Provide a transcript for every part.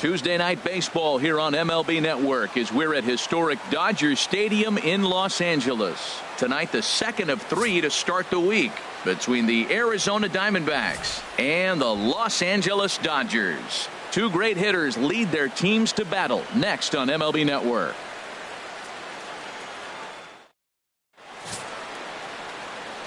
Tuesday night baseball here on MLB Network as we're at historic Dodger Stadium in Los Angeles. Tonight, the second of 3 to start the week between the Arizona Diamondbacks and the Los Angeles Dodgers. Two great hitters lead their teams to battle next on MLB Network.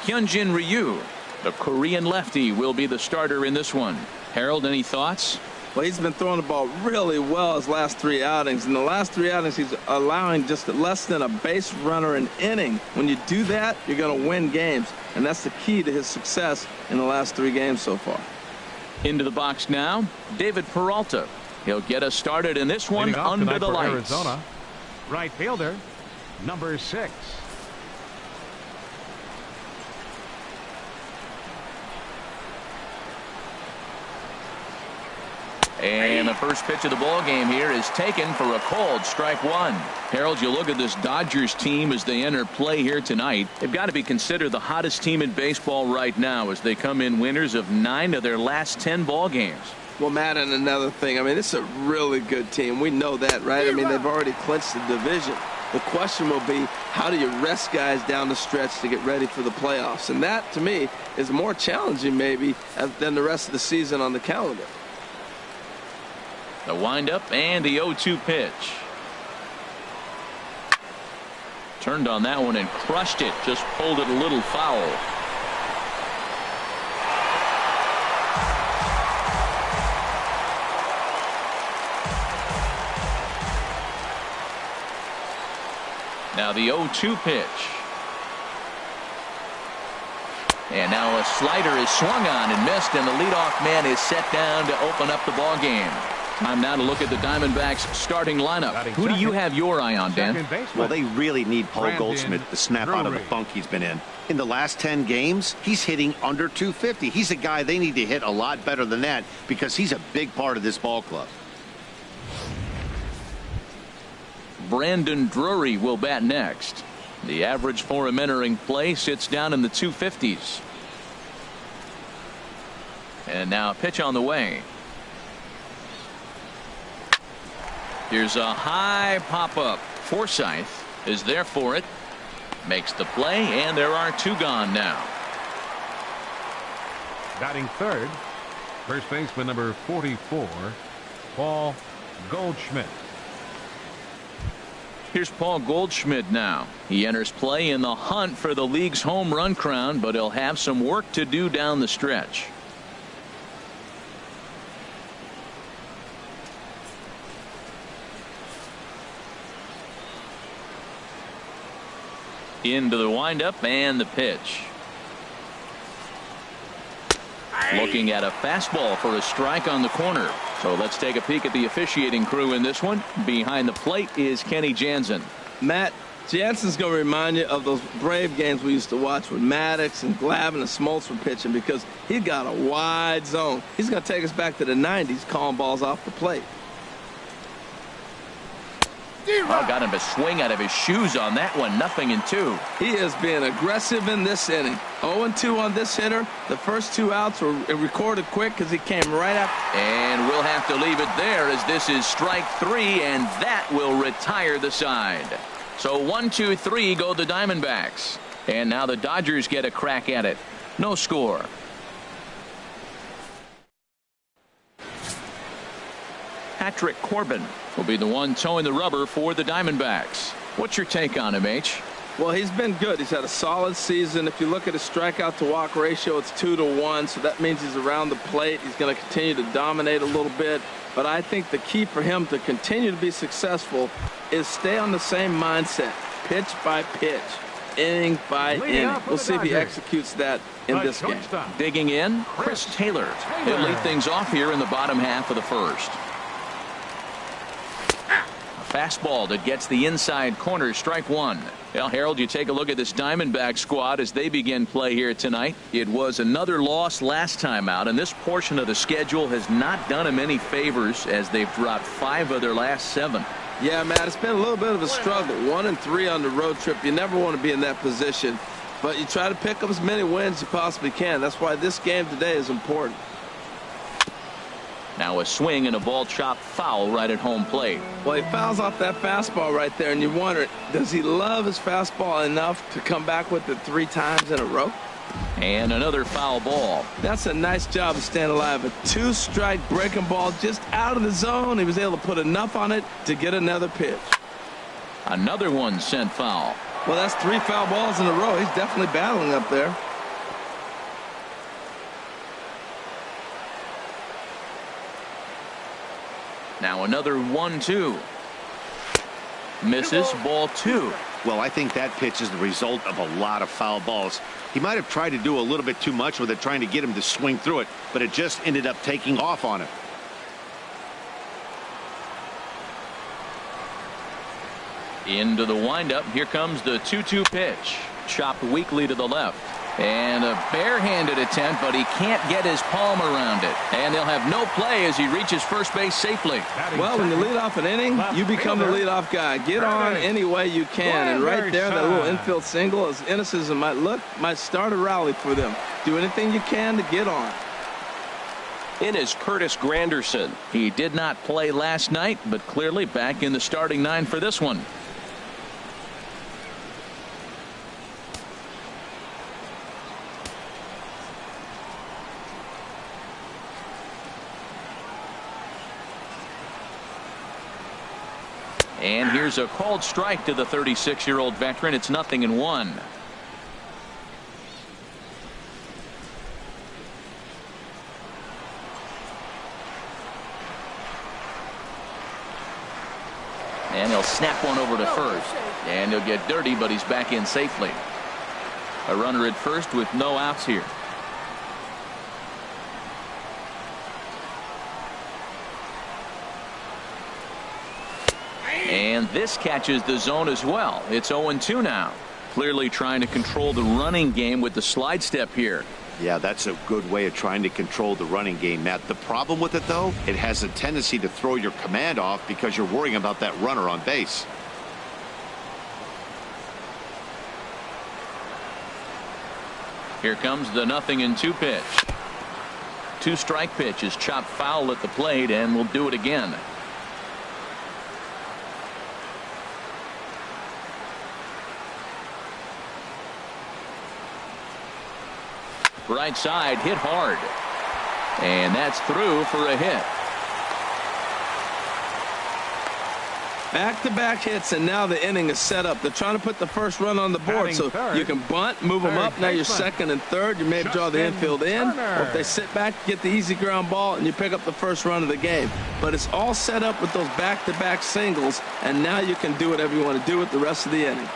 Hyunjin Ryu, the Korean lefty, will be the starter in this one. Harold, any thoughts? Well, he's been throwing the ball really well his last 3 outings. In the last 3 outings, he's allowing just less than a base runner an inning. When you do that, you're going to win games. And that's the key to his success in the last 3 games so far. Into the box now, David Peralta. He'll get us started in this one under the lights. Arizona, right fielder, number 6. And the first pitch of the ball game here is taken for a called strike 1. Harold, you look at this Dodgers team as they enter play here tonight. They've got to be considered the hottest team in baseball right now as they come in winners of 9 of their last 10 ball games. Well, Matt, and another thing, I mean, it's a really good team. We know that, right? I mean, they've already clinched the division. The question will be, how do you rest guys down the stretch to get ready for the playoffs? And that, to me, is more challenging maybe than the rest of the season on the calendar. The windup and the 0-2 pitch. Turned on that one and crushed it. Just pulled it a little foul. Now the 0-2 pitch. And now a slider is swung on and missed, and the leadoff man is set down to open up the ball game. Time now to look at the Diamondbacks starting lineup. Who do you have your eye on, Dan? Well, they really need Paul Goldschmidt to snap out of the funk he's been in. In the last 10 games, he's hitting under 250. He's a guy they need to hit a lot better than that because he's a big part of this ball club. Brandon Drury will bat next. The average for him entering play sits down in the 250s. And now a pitch on the way. Here's a high pop-up. Forsythe is there for it. Makes the play, and there are 2 gone now. Batting third, first baseman number 44, Paul Goldschmidt. Here's Paul Goldschmidt now. He enters play in the hunt for the league's home run crown, but he'll have some work to do down the stretch. Into the windup and the pitch. Looking at a fastball for a strike on the corner. So let's take a peek at the officiating crew in this one. Behind the plate is Kenny Jansen. Matt, Jansen's going to remind you of those Brave games we used to watch with Maddox and Glavine and Smoltz were pitching because he's got a wide zone. He's going to take us back to the 90s calling balls off the plate. Oh, got him to swing out of his shoes on that one. 0-2. He is being aggressive in this inning. 0-2 on this hitter. The first 2 outs were recorded quick because he came right up. And we'll have to leave it there as this is strike 3, and that will retire the side. So 1-2-3 go the Diamondbacks. And now the Dodgers get a crack at it. No score. Patrick Corbin will be the one towing the rubber for the Diamondbacks. What's your take on him, H? Well, he's been good. He's had a solid season. If you look at his strikeout to walk ratio, it's 2-to-1. So that means he's around the plate. He's going to continue to dominate a little bit. But I think the key for him to continue to be successful is stay on the same mindset. Pitch by pitch. Inning by inning. We'll see if he executes that in this game. Digging in, Chris Taylor. He'll lead things off here in the bottom half of the first. Fastball that gets the inside corner, strike 1. Well, Harold, you take a look at this Diamondback squad as they begin play here tonight. It was another loss last time out, and this portion of the schedule has not done them any favors as they've dropped 5 of their last 7. Yeah, Matt, it's been a little bit of a struggle. 1-3 on the road trip. You never want to be in that position, but you try to pick up as many wins as you possibly can. That's why this game today is important. Now a swing and a ball chopped foul right at home plate. Well, he fouls off that fastball right there, and you wonder, does he love his fastball enough to come back with it 3 times in a row? And another foul ball. That's a nice job of staying alive. A 2-strike breaking ball just out of the zone. He was able to put enough on it to get another pitch. Another one sent foul. Well, that's 3 foul balls in a row. He's definitely battling up there. Now another 1-2. Misses, ball 2. Well, I think that pitch is the result of a lot of foul balls. He might have tried to do a little bit too much with it, trying to get him to swing through it, but it just ended up taking off on him. Into the windup. Here comes the 2-2 pitch. Chopped weakly to the left. And a barehanded attempt, but he can't get his palm around it. And they'll have no play as he reaches first base safely. Well, when you lead off an inning, you become the leadoff guy. Get on any way you can. And right there, that little infield single, as innocent as it might look, might start a rally for them. Do anything you can to get on. In is Curtis Granderson. He did not play last night, but clearly back in the starting 9 for this one. And here's a called strike to the 36-year-old veteran. It's 0-1. And he'll snap one over to first. And he'll get dirty, but he's back in safely. A runner at first with no outs here. And this catches the zone as well. It's 0-2 now. Clearly trying to control the running game with the slide step here. Yeah, that's a good way of trying to control the running game, Matt. The problem with it, though, it has a tendency to throw your command off because you're worrying about that runner on base. Here comes the 0-2 pitch. 2-strike pitch is chopped foul at the plate, and we'll do it again. Right side, hit hard. And that's through for a hit. Back-to-back hits, and now the inning is set up. They're trying to put the first run on the board, so you can bunt, move them up. Now you're second and third. You may draw the infield in, or if they sit back, get the easy ground ball, and you pick up the first run of the game. But it's all set up with those back-to-back singles, and now you can do whatever you want to do with the rest of the inning.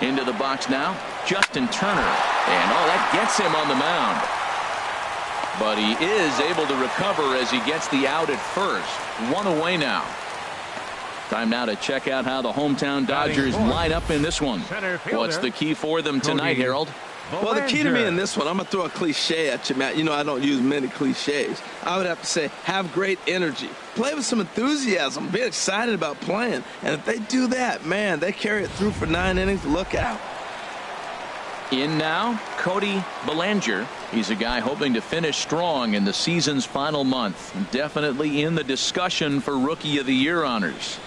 Into the box now, Justin Turner. And that gets him on the mound. But he is able to recover as he gets the out at first. 1 away now. Time now to check out how the hometown Dodgers line up in this one. What's the key for them tonight, Harold? Well, the key to me in this one, I'm going to throw a cliche at you, Matt. You know I don't use many cliches. I would have to say have great energy. Play with some enthusiasm. Be excited about playing. And if they do that, man, they carry it through for 9 innings. Look out. In now, Cody Bellinger. He's a guy hoping to finish strong in the season's final month. Definitely in the discussion for Rookie of the Year honors.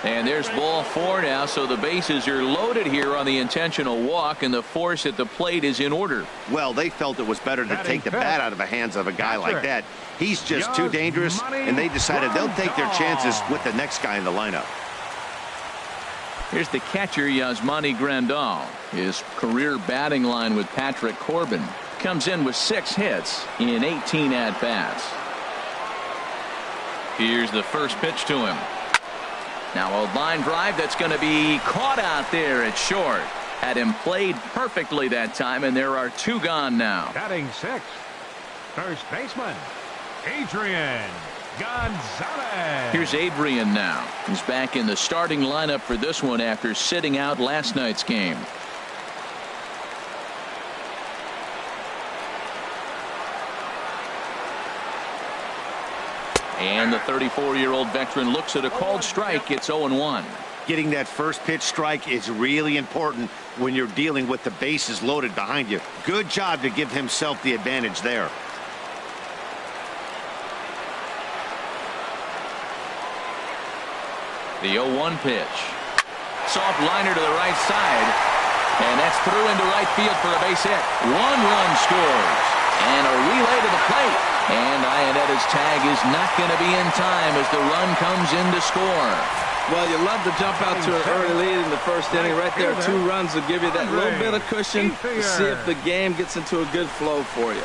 And there's ball 4 now, so the bases are loaded here on the intentional walk, and the force at the plate is in order. Well, they felt it was better to take the bat out of the hands of a guy like that. He's just too dangerous, and they decided they'll take their chances with the next guy in the lineup. Here's the catcher, Yasmani Grandal. His career batting line with Patrick Corbin. Comes in with 6 hits in 18 at-bats. Here's the first pitch to him. Now a line drive that's going to be caught out there at short. Had him played perfectly that time, and there are 2 gone now. Batting 6th, first baseman, Adrian Gonzalez. Here's Adrian now. He's back in the starting lineup for this one after sitting out last night's game. And the 34-year-old veteran looks at a called strike. It's 0-1. Getting that first pitch strike is really important when you're dealing with the bases loaded behind you. Good job to give himself the advantage there. The 0-1 pitch. Soft liner to the right side. And that's through into right field for a base hit. 1 run scores. And a relay to the plate. And Ionetta's tag is not going to be in time as the run comes in to score. Well, you love to jump out to an early lead in the first inning. Right there, 2 runs will give you that little bit of cushion to see if the game gets into a good flow for you.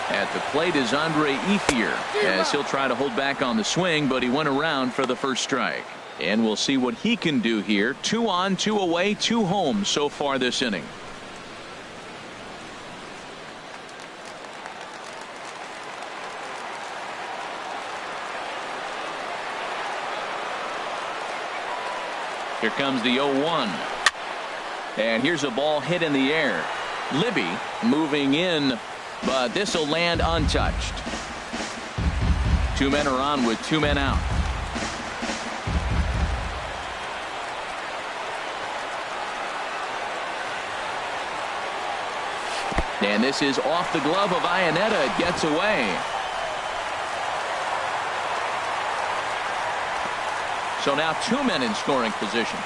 At the plate is Andre Ethier as he'll try to hold back on the swing, but he went around for the first strike. And we'll see what he can do here. 2 on, 2 away, 2 home so far this inning. Here comes the 0-1. And here's a ball hit in the air. Libby moving in, but this will land untouched. 2 men are on with 2 men out. And this is off the glove of Ionetta. It gets away. So now 2 men in scoring position.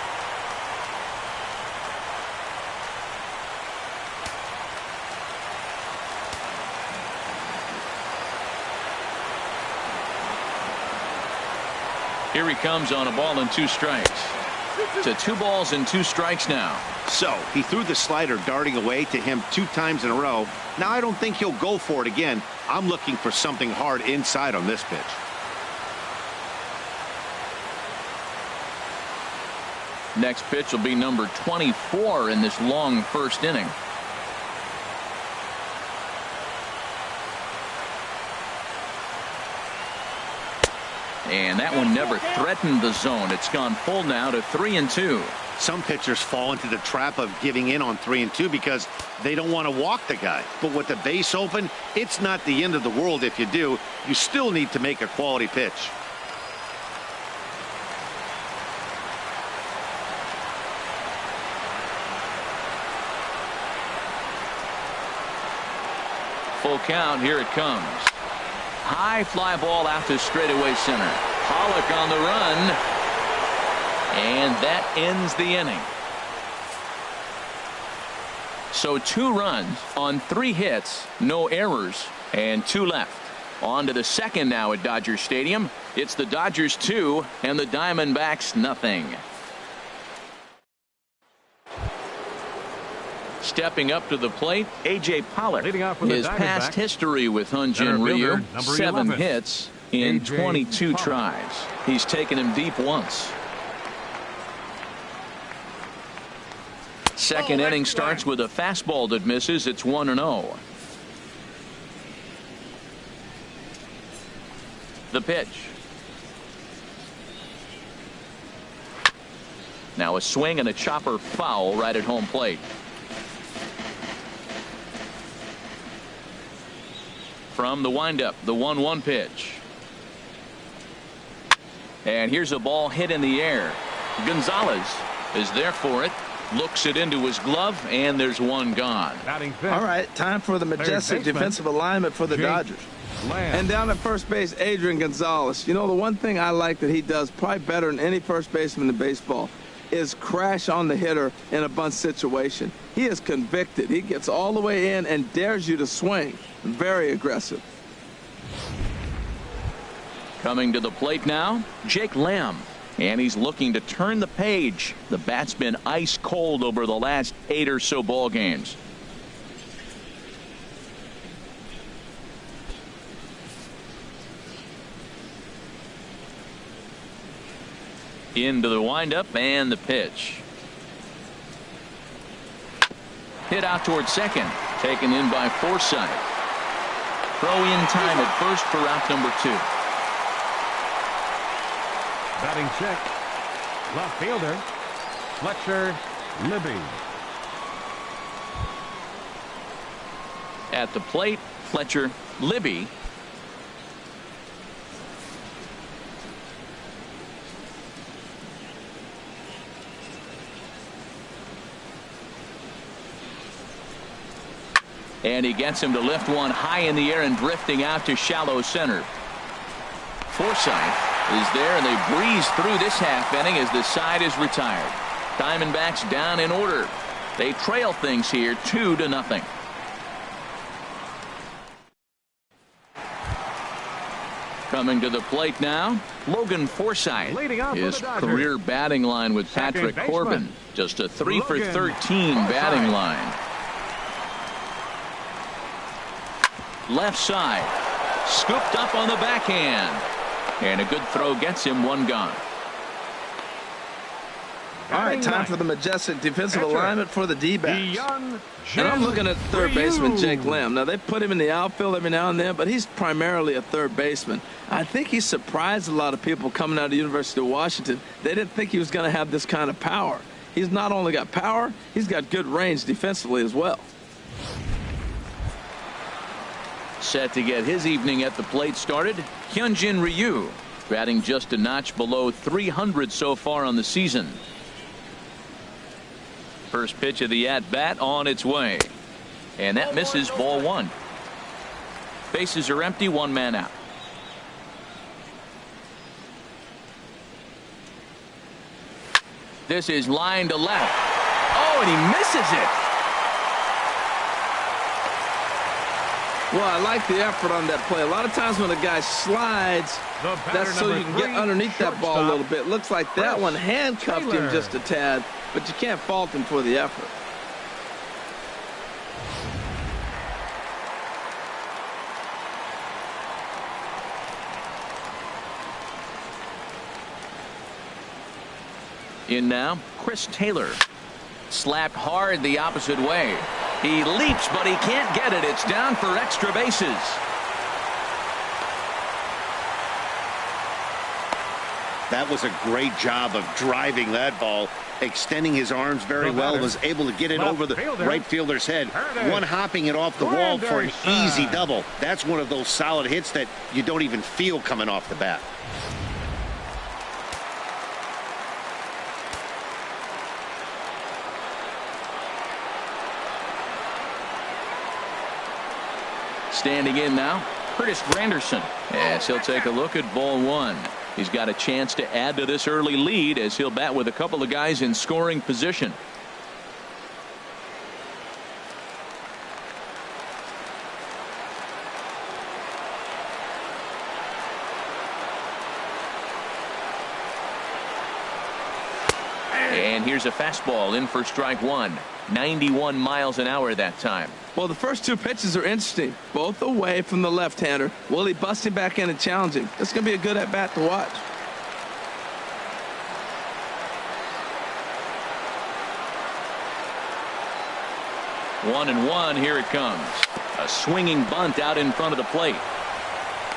Here he comes on a ball and 2 strikes. To 2 balls and 2 strikes now. So he threw the slider darting away to him 2 times in a row. Now I don't think he'll go for it again. I'm looking for something hard inside on this pitch. Next pitch will be number 24 in this long first inning. And that one never threatened the zone. It's gone full now to 3-2. Some pitchers fall into the trap of giving in on 3-2 because they don't want to walk the guy. But with the base open, it's not the end of the world if you do. You still need to make a quality pitch. Full count. Here it comes. High fly ball out to straightaway center. Pollock on the run. And that ends the inning. So 2 runs on 3 hits, no errors, and 2 left. On to the second now at Dodger Stadium. It's the Dodgers 2 and the Diamondbacks nothing. Stepping up to the plate, A.J. Pollock. His past history with Hyun-Jin Ryu, 7 hits in 22 tries. He's taken him deep once. Second inning starts with a fastball that misses. It's 1-0. The pitch. Now a swing and a chopper foul right at home plate. From the windup, the 1-1 pitch. And here's a ball hit in the air. Gonzalez is there for it. Looks it into his glove, and there's 1 gone. All right, time for the majestic defensive alignment for the Dodgers. And down at first base, Adrian Gonzalez. You know, the one thing I like that he does probably better than any first baseman in baseball is crash on the hitter in a bunt situation. He is convicted. He gets all the way in and dares you to swing. Very aggressive. Coming to the plate now, Jake Lamb. And he's looking to turn the page. The bat's been ice cold over the last 8 or so ball games. Into the windup and the pitch. Hit out towards second. Taken in by Forsythe. Throw in time at first for out number 2. Batting check. Left fielder, Fletcher Libby. At the plate, Fletcher Libby. And he gets him to lift one high in the air and drifting out to shallow center. Forsythe is there, and they breeze through this half inning as the side is retired. Diamondbacks down in order. They trail things here 2-0. Coming to the plate now, Logan Forsythe. His career batting line with Patrick Corbin. Just a 3 for 13 batting line. Left side, scooped up on the backhand, and a good throw gets him one gone. All right, time for the majestic defensive alignment for the D-backs. And I'm looking at third baseman Jake Lamb. Now, they put him in the outfield every now and then, but he's primarily a third baseman. I think he surprised a lot of people coming out of the University of Washington. They didn't think he was going to have this kind of power. He's not only got power, he's got good range defensively as well. Set to get his evening at the plate started, Hyunjin Ryu, batting just a notch below 300 so far on the season. First pitch of the at-bat on its way. And that misses, ball one. Bases are empty, one man out. This is line to left. Oh, and he misses it. Well, I like the effort on that play. A lot of times when a guy slides, that's so you can get underneath that ball a little bit. Looks like that one handcuffed him just a tad, but you can't fault him for the effort. In now, Chris Taylor. Slapped hard the opposite way. He leaps, but he can't get it. It's down for extra bases. That was a great job of driving that ball, extending his arms very well, was able to get it over the right fielder's head, one hopping it off the wall for an easy double. That's one of those solid hits that you don't even feel coming off the bat. Standing in now, Curtis Granderson, as he'll take a look at ball one. He's got a chance to add to this early lead as he'll bat with a couple of guys in scoring position. And here's a fastball in for strike one. 91 miles an hour that time. Well, the first two pitches are interesting, both away from the left-hander. Will he bust him back in and challenge him? It's going to be a good at-bat to watch. One and one, here it comes. A swinging bunt out in front of the plate.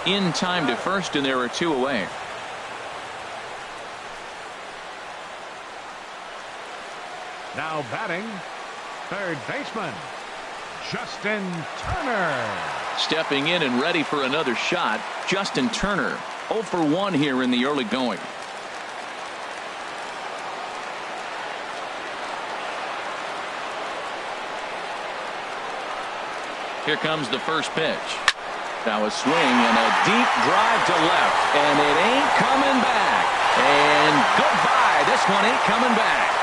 In time to first, and there are two away. Now batting, third baseman, Justin Turner. Stepping in and ready for another shot, Justin Turner. 0 for 1 here in the early going. Here comes the first pitch. Now a swing and a deep drive to left, and it ain't coming back. And goodbye. This one ain't coming back.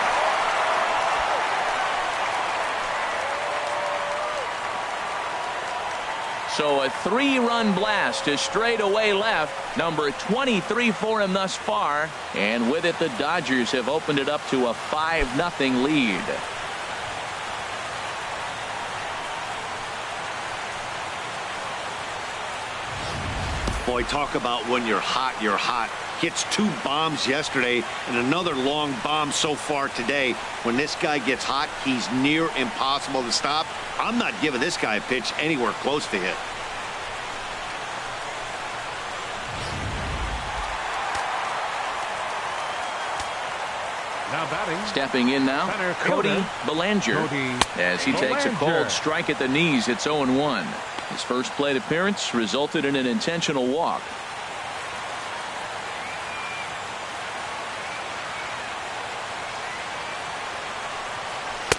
So a 3-run blast to straightaway left. Number 23 for him thus far. And with it, the Dodgers have opened it up to a 5-0 lead. Boy, talk about when you're hot, you're hot. Hits 2 bombs yesterday and another long bomb so far today. When this guy gets hot, he's near impossible to stop. I'm not giving this guy a pitch anywhere close to hit. Stepping in now, Cody Bellinger, as he takes a cold strike at the knees. It's 0-1. His first plate appearance resulted in an intentional walk.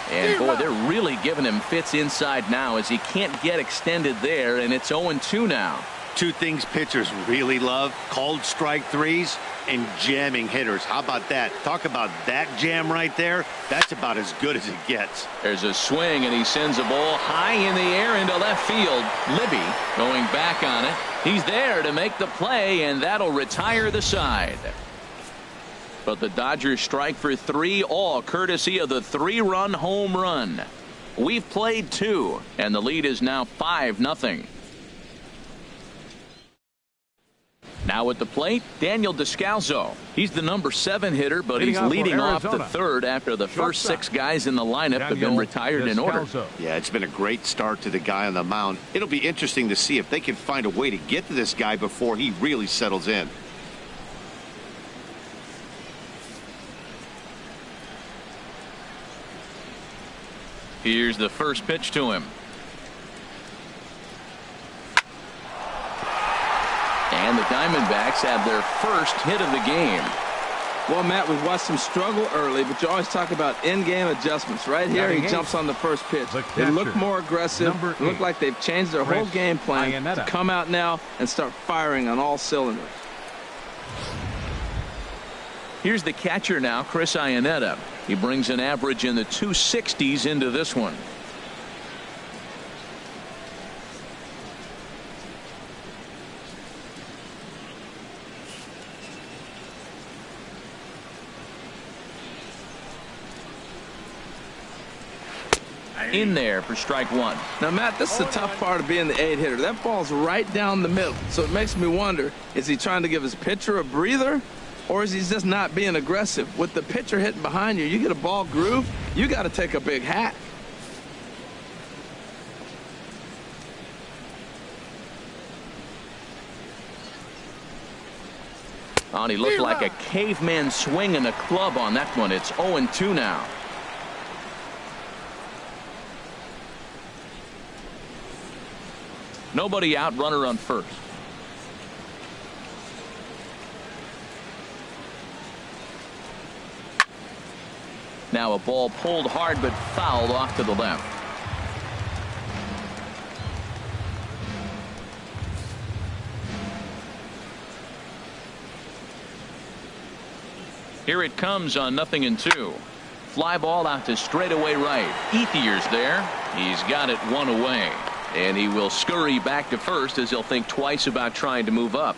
And boy, they're really giving him fits inside now as he can't get extended there, and it's 0-2 now. Two things pitchers really love: cold strike threes and jamming hitters. How about that? Talk about that jam right there. That's about as good as it gets. There's a swing, and he sends a ball high in the air into left field. Libby going back on it. He's there to make the play, and that'll retire the side. But the Dodgers strike for 3, all courtesy of the 3-run home run. We've played 2, and the lead is now 5-0. Now at the plate, Daniel Descalso. He's the number 7 hitter, but he's leading off the third after the first 6 guys in the lineup have been retired in order. Yeah, it's been a great start to the guy on the mound. It'll be interesting to see if they can find a way to get to this guy before he really settles in. Here's the first pitch to him. And the Diamondbacks have their first hit of the game. Well, Matt, we've watched him struggle early, but you always talk about in-game adjustments. Right here, he jumps on the first pitch. They look more aggressive. It look like they've changed their whole game plan to come out now and start firing on all cylinders. Here's the catcher now, Chris Iannetta. He brings an average in the 260s into this one. In there for strike 1. Now, Matt, this is the tough part of being the 8-hitter. That ball's right down the middle. So it makes me wonder, is he trying to give his pitcher a breather, or is he just not being aggressive? With the pitcher hitting behind you, you get a ball groove, you got to take a big hack. Oh, and he looked like a caveman swinging a club on that one. It's 0-2 now. Nobody out, runner on first. Now a ball pulled hard but fouled off to the left. Here it comes on 0-2. Fly ball out to straightaway right. Ethier's there. He's got it 1 away. And he will scurry back to first as he'll think twice about trying to move up.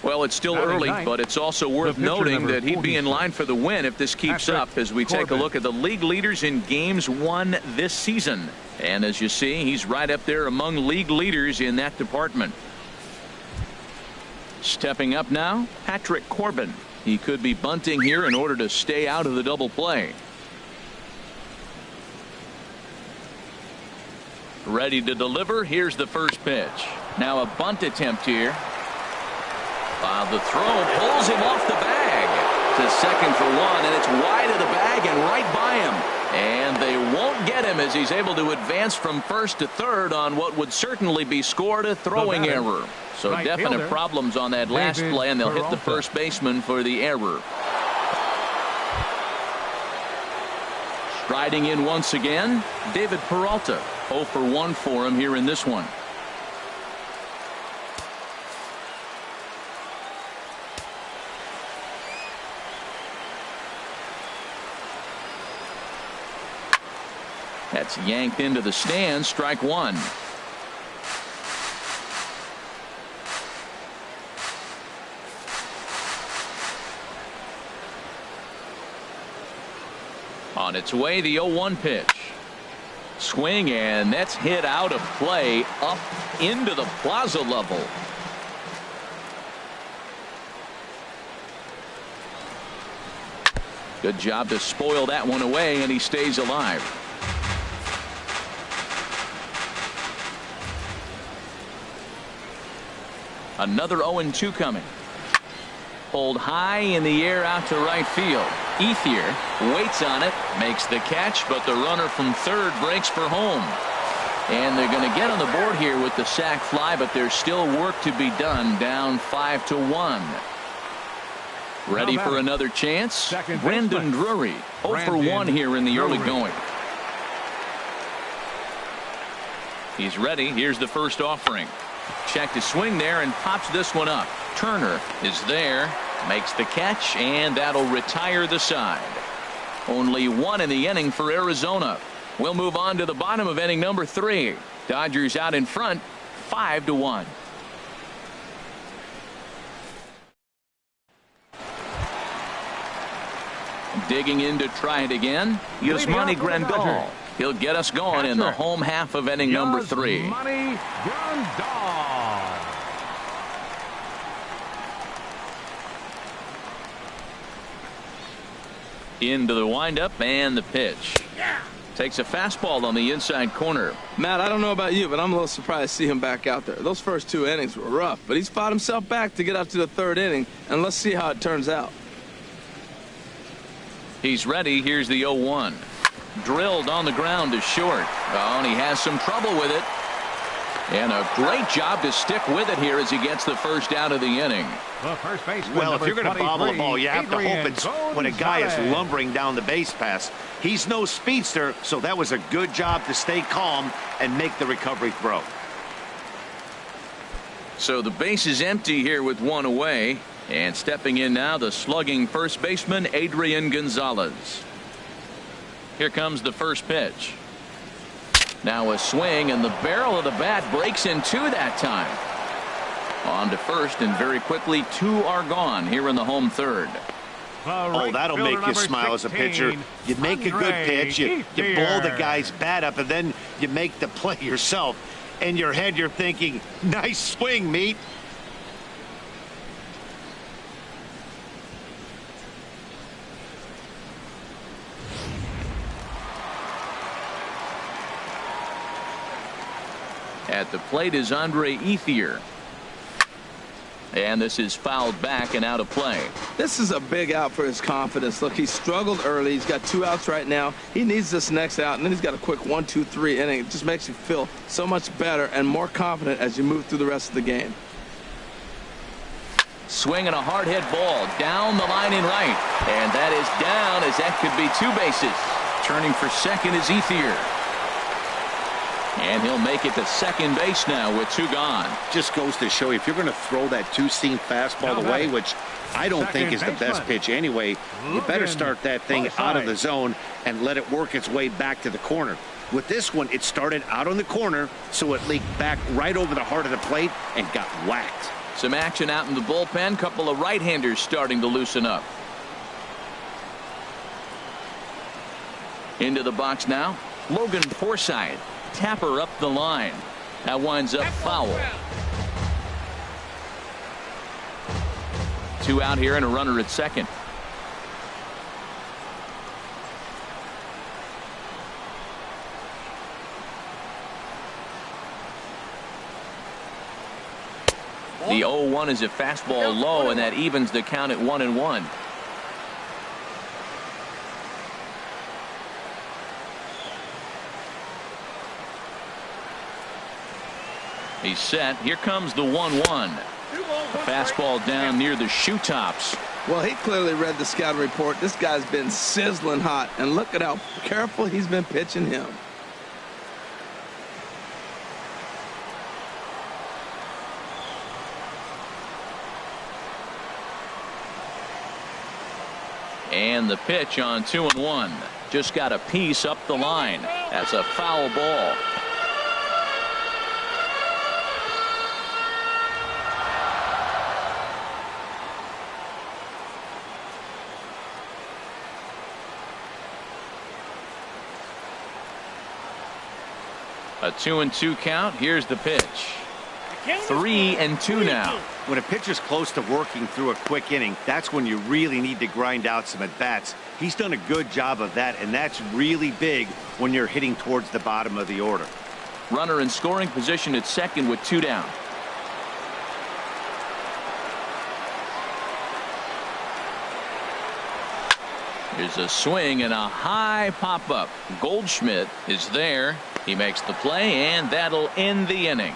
Well, it's still early, but it's also worth noting that he'd be in line for the win if this keeps up as we take a look at the league leaders in games won this season. And as you see, he's right up there among league leaders in that department. Stepping up now, Patrick Corbin. He could be bunting here in order to stay out of the double play. Ready to deliver. Here's the first pitch. Now a bunt attempt here. The throw pulls him off the bag to second for 1, and it's wide of the bag and right by him. And they won't get him as he's able to advance from first to third on what would certainly be scored a throwing error. So definite problems on that last play, and they'll hit the first baseman for the error. Striding in once again, David Peralta. 0 for 1 for him here in this one. That's yanked into the stands. Strike 1. On its way, the 0-1 pitch. Swing, and that's hit out of play up into the plaza level. Good job to spoil that one away, and he stays alive. Another 0-2 coming. Pulled high in the air out to right field. Ethier waits on it, makes the catch, but the runner from third breaks for home. And they're going to get on the board here with the sac fly, but there's still work to be done, down 5-1. Ready for another chance? Brandon Drury, 0 for 1 here in the early going. He's ready. Here's the first offering. Check to swing there and pops this one up. Turner is there, makes the catch, and that'll retire the side. Only one in the inning for Arizona. We'll move on to the bottom of inning number 3. Dodgers out in front, 5-1. Digging in to try it again, Yasmani Grandal. He'll get us going in the home half of inning number 3. Yasmani Grandal. Into the windup and the pitch. Takes a fastball on the inside corner. Matt, I don't know about you, but I'm a little surprised to see him back out there. Those first 2 innings were rough, but he's fought himself back to get up to the 3rd inning, and let's see how it turns out. He's ready. Here's the 0-1. Drilled on the ground to short. Oh, and he has some trouble with it. And a great job to stick with it here as he gets the first out of the inning. Well, if you're going to bobble a ball, you have to hope it's when a guy is lumbering down the base pass. He's no speedster, so that was a good job to stay calm and make the recovery throw. So the base is empty here with 1 away. And stepping in now, the slugging first baseman, Adrian Gonzalez. Here comes the first pitch. Now a swing, and the barrel of the bat breaks in 2 that time. On to first, and very quickly 2 are gone here in the home 3rd. Oh, that'll make you smile as a pitcher. You make a good pitch, you blow the guy's bat up, and then you make the play yourself. In your head, you're thinking, nice swing, meat. At the plate is Andre Ethier. And this is fouled back and out of play. This is a big out for his confidence. Look, he struggled early. He's got 2 outs right now. He needs this next out, and then he's got a quick 1, 2, 3 inning. It just makes you feel so much better and more confident as you move through the rest of the game. Swing and a hard hit ball down the line in right. And that is down, as that could be 2 bases. Turning for second is Ethier. And he'll make it to second base now with 2 gone. Just goes to show you, if you're going to throw that 2-seam fastball away, which I don't think is the best pitch anyway, you better start that thing out of the zone and let it work its way back to the corner. With this one, it started out on the corner, so it leaked back right over the heart of the plate and got whacked. Some action out in the bullpen. Couple of right-handers starting to loosen up. Into the box now, Logan Forsythe. Tapper up the line. That winds up foul. 2 out here and a runner at second. The 0-1 is a fastball low, and that evens the count at 1-1. He's set. Here comes the 1-1. A fastball down near the shoe tops. Well, he clearly read the scouting report. This guy's been sizzling hot, and look at how careful he's been pitching him. And the pitch on 2-1. Just got a piece up the line. That's a foul ball. A 2-2 count. Here's the pitch. 3-2 now. When a pitcher's close to working through a quick inning, that's when you really need to grind out some at-bats. He's done a good job of that, and that's really big when you're hitting towards the bottom of the order. Runner in scoring position at second with 2 down. Here's a swing and a high pop up. Goldschmidt is there. He makes the play, and that'll end the inning.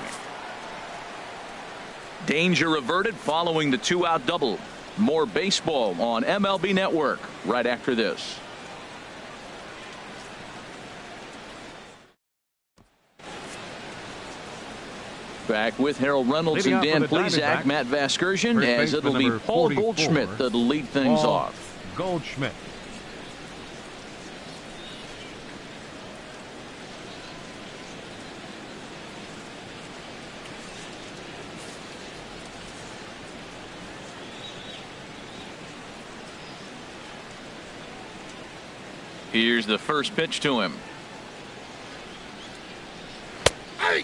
Danger averted following the 2-out double. More baseball on MLB Network right after this. Back with Harold Reynolds and Dan Plesac, Matt Vasgersian, as it'll be Paul Goldschmidt that'll lead things off. Goldschmidt. Here's the first pitch to him.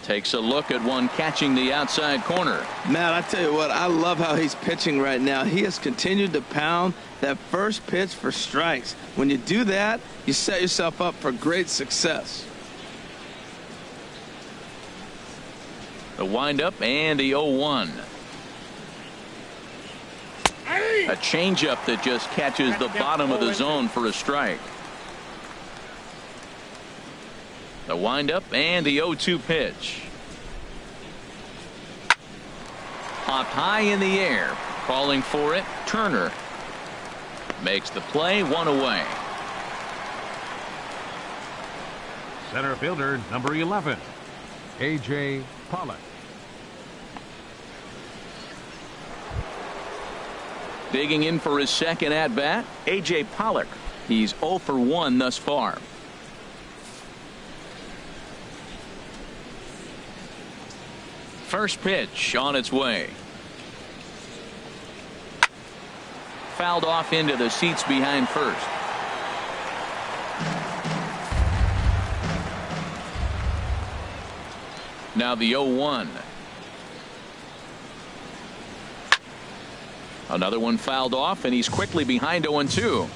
Takes a look at one catching the outside corner. Matt, I tell you what, I love how he's pitching right now. He has continued to pound that first pitch for strikes. When you do that, you set yourself up for great success. The windup and the 0-1. A changeup that just catches the bottom of the zone for a strike. The windup and the 0-2 pitch. Popped high in the air. Calling for it, Turner. Makes the play, one away. Center fielder, number 11, A.J. Pollock. Digging in for his second at-bat, A.J. Pollock. He's 0 for 1 thus far. First pitch on its way. Fouled off into the seats behind first. Now the 0-1. Another one fouled off, and he's quickly behind 0-2.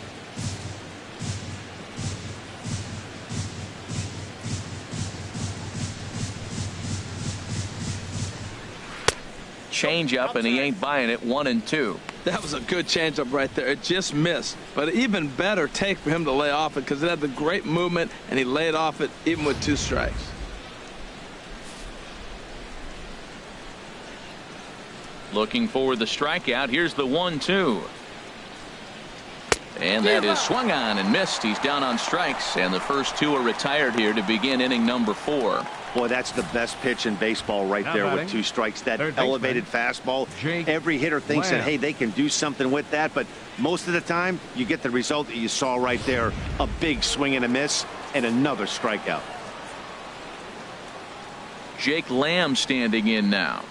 Change up, and he ain't buying it. 1-2. That was a good changeup right there. It just missed, but even better take for him to lay off it because it had the great movement, and he laid off it even with 2 strikes. Looking for the strikeout. Here's the 1-2. And that is swung on and missed. He's down on strikes, and the first 2 are retired here to begin inning number 4. Boy, that's the best pitch in baseball right there with 2 strikes. That elevated fastball. Every hitter thinks that, hey, they can do something with that. But most of the time, you get the result that you saw right there. A big swing and a miss and another strikeout. Jake Lamb standing in now,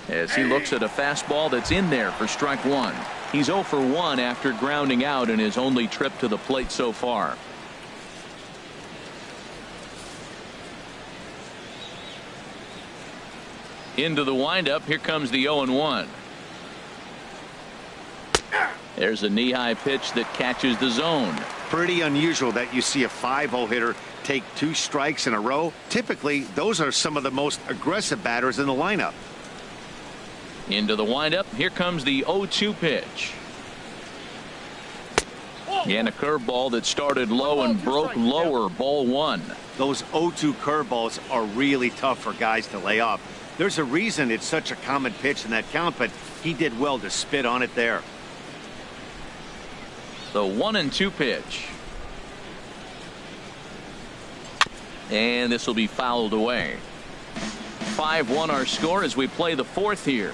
as he looks at a fastball that's in there for strike 1. He's 0 for 1 after grounding out in his only trip to the plate so far. Into the windup. Here comes the 0-1. There's a knee-high pitch that catches the zone. Pretty unusual that you see a 5-0 hitter take 2 strikes in a row. Typically, those are some of the most aggressive batters in the lineup. Into the windup. Here comes the 0-2 pitch. And a curveball that started low and broke lower. Ball 1. Those 0-2 curveballs are really tough for guys to lay off. There's a reason it's such a common pitch in that count, but he did well to spit on it there. The 1-2 pitch. And this will be fouled away. 5-1 our score as we play the 4th here.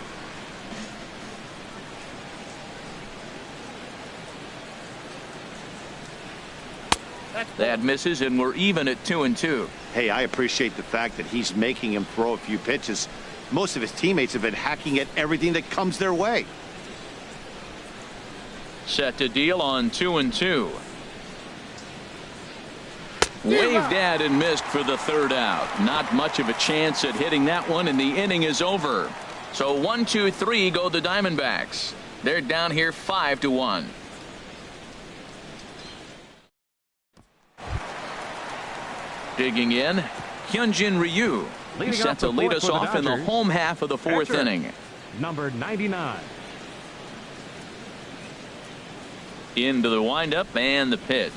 That misses, and we're even at 2-2. Hey, I appreciate the fact that he's making him throw a few pitches. Most of his teammates have been hacking at everything that comes their way. Set to deal on 2-2. Waved at and missed for the 3rd out. Not much of a chance at hitting that one, and the inning is over. So 1-2-3 go the Diamondbacks. They're down here 5-1. Digging in, Hyunjin Ryu. He's set to lead us off in the home half of the 4th inning. Number 99. Into the windup and the pitch.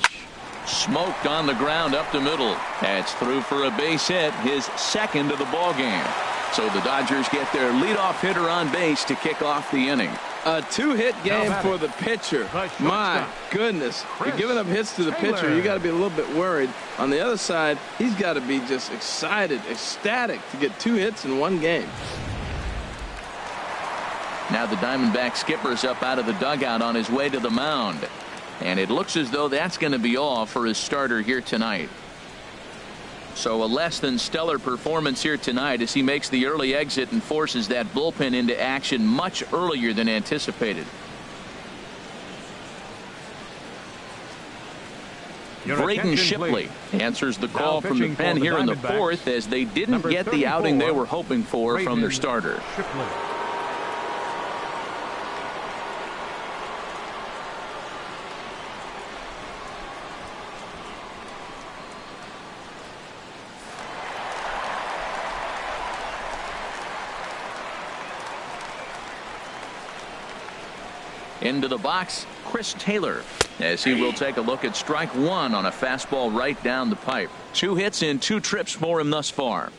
Smoked on the ground up the middle. That's through for a base hit, his second of the ball game. So the Dodgers get their leadoff hitter on base to kick off the inning. A two-hit game for the pitcher. My goodness. You're giving up hits to the pitcher. You got to be a little bit worried. On the other side, he's got to be just excited, ecstatic to get 2 hits in 1 game. Now the Diamondback skipper's up out of the dugout on his way to the mound. And it looks as though that's going to be all for his starter here tonight. So a less than stellar performance here tonight as he makes the early exit and forces that bullpen into action much earlier than anticipated. Braden Shipley answers the call from the pen here in the 4th as they didn't get the outing they were hoping for from their starter. Into the box, Chris Taylor, as he will take a look at strike 1 on a fastball right down the pipe. 2 hits in 2 trips for him thus far.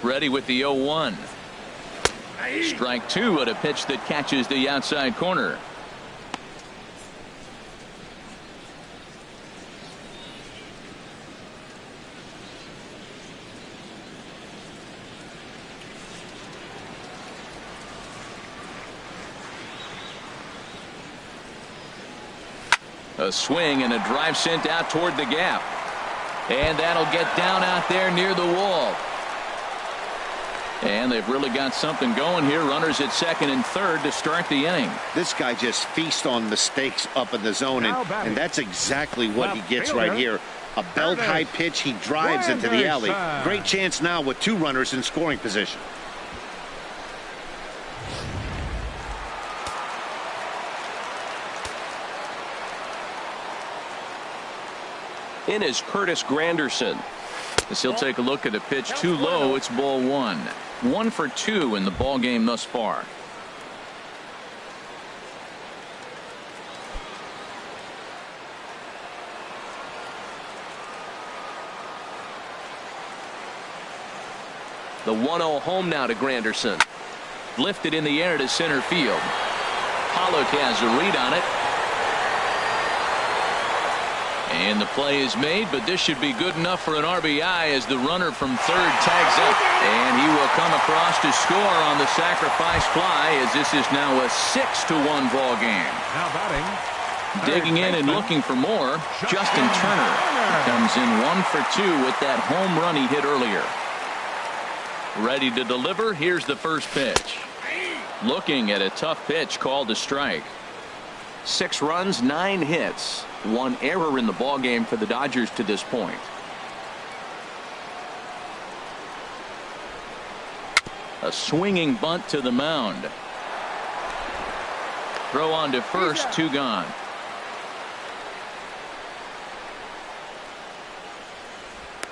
Ready with the 0-1. Strike 2 at a pitch that catches the outside corner. A swing and a drive sent out toward the gap. And that'll get down out there near the wall. And they've really got something going here. Runners at second and third to start the inning. This guy just feasts on mistakes up in the zone, and that's exactly what he gets right here. A belt high pitch. He drives into the alley. Great chance now with 2 runners in scoring position. In is Curtis Granderson. As he'll take a look at a pitch too low. It's ball 1. 1 for 2 in the ball game thus far. The 1-0 home now to Granderson. Lifted in the air to center field. Pollock has a read on it. And the play is made, but this should be good enough for an RBI as the runner from third tags up. And he will come across to score on the sacrifice fly as this is now a 6-1 ball game. Now batting. Digging in and looking for more, Justin Turner comes in 1 for 2 with that home run he hit earlier. Ready to deliver. Here's the first pitch. Looking at a tough pitch called a strike. 6 runs, 9 hits. 1 error in the ball game for the Dodgers to this point. A swinging bunt to the mound. Throw on to first, 2 gone.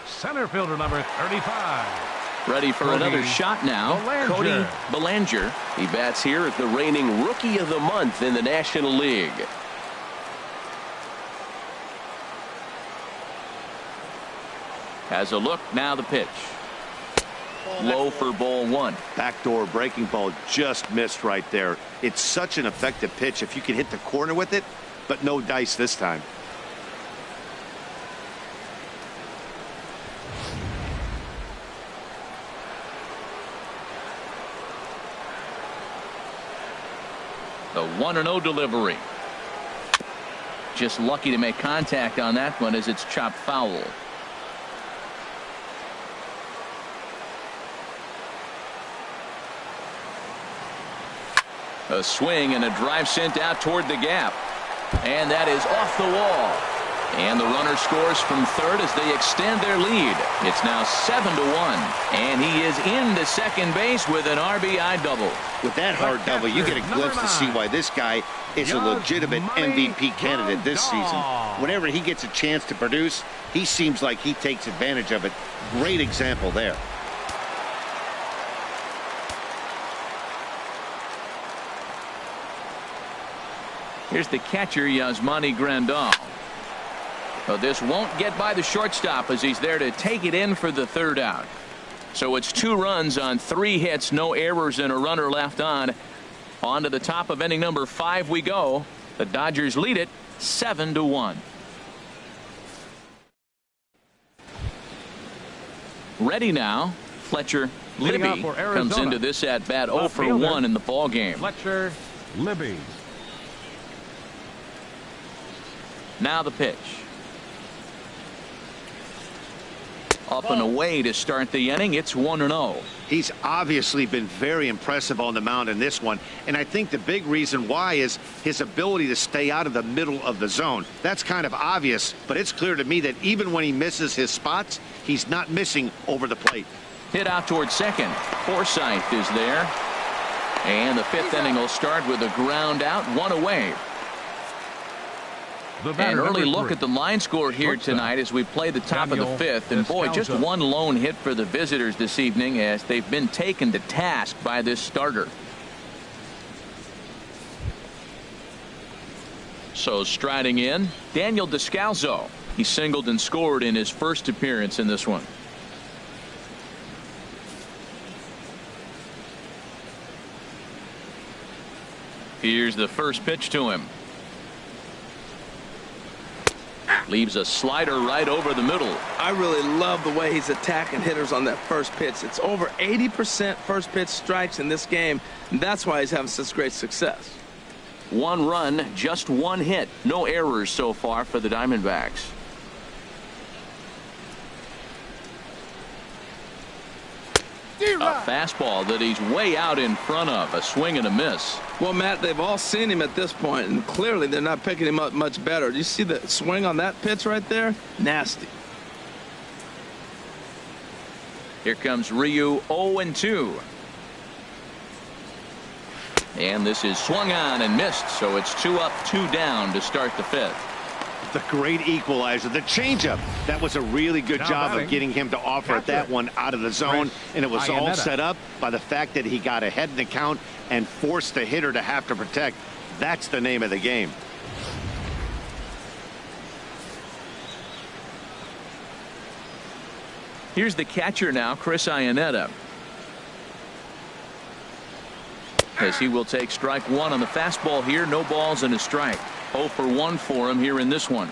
Center fielder number 35. Ready for another shot now. Cody Bellinger. He bats here as the reigning Rookie of the Month in the National League. Has a look, now the pitch. Low for ball 1. Backdoor breaking ball just missed right there. It's such an effective pitch if you can hit the corner with it, but no dice this time. The 1-0 delivery. Just lucky to make contact on that one as it's chopped foul. A swing and a drive sent out toward the gap. And that is off the wall. And the runner scores from third as they extend their lead. It's now 7-1. And he is into second base with an RBI double. With that hard double, you get a glimpse to see why this guy is a legitimate MVP candidate this season. Whenever he gets a chance to produce, he seems like he takes advantage of it. Great example there. Here's the catcher, Yasmani Grandal. So this won't get by the shortstop as he's there to take it in for the third out. So it's 2 runs on 3 hits, no errors, and a runner left on. On to the top of inning number 5 we go. The Dodgers lead it 7-1. Ready now. Fletcher Libby comes into this at bat 0 for 1 in the ball game. Fletcher Libby. Now the pitch. Up and away to start the inning. It's 1-0. He's obviously been very impressive on the mound in this one, and I think the big reason why is his ability to stay out of the middle of the zone. That's kind of obvious, but it's clear to me that even when he misses his spots, he's not missing over the plate. Hit out towards second. Forsythe is there. And the 5th inning will start with a ground out, 1 away. An early look at the line score here tonight as we play the top of the 5th. And boy, just 1 lone hit for the visitors this evening as they've been taken to task by this starter. So striding in, Daniel Descalso. He singled and scored in his first appearance in this one. Here's the first pitch to him. Leaves a slider right over the middle. I really love the way he's attacking hitters on that first pitch. It's over 80% first pitch strikes in this game, and that's why he's having such great success. 1 run, just 1 hit. No errors so far for the Diamondbacks. A fastball that he's way out in front of. A swing and a miss. Well, Matt, they've all seen him at this point, and clearly they're not picking him up much better. Do you see the swing on that pitch right there? Nasty. Here comes Ryu, 0-2. And this is swung on and missed, so it's 2 up, 2 down to start the 5th. The great equalizer, the changeup. That was a really good job of getting him to offer that one out of the zone, and it was all set up by the fact that he got ahead in the count and forced the hitter to have to protect. That's the name of the game. Here's the catcher now, Chris Iannetta, as he will take strike 1 on the fastball here. No balls and a strike. 0 for 1 for him here in this one.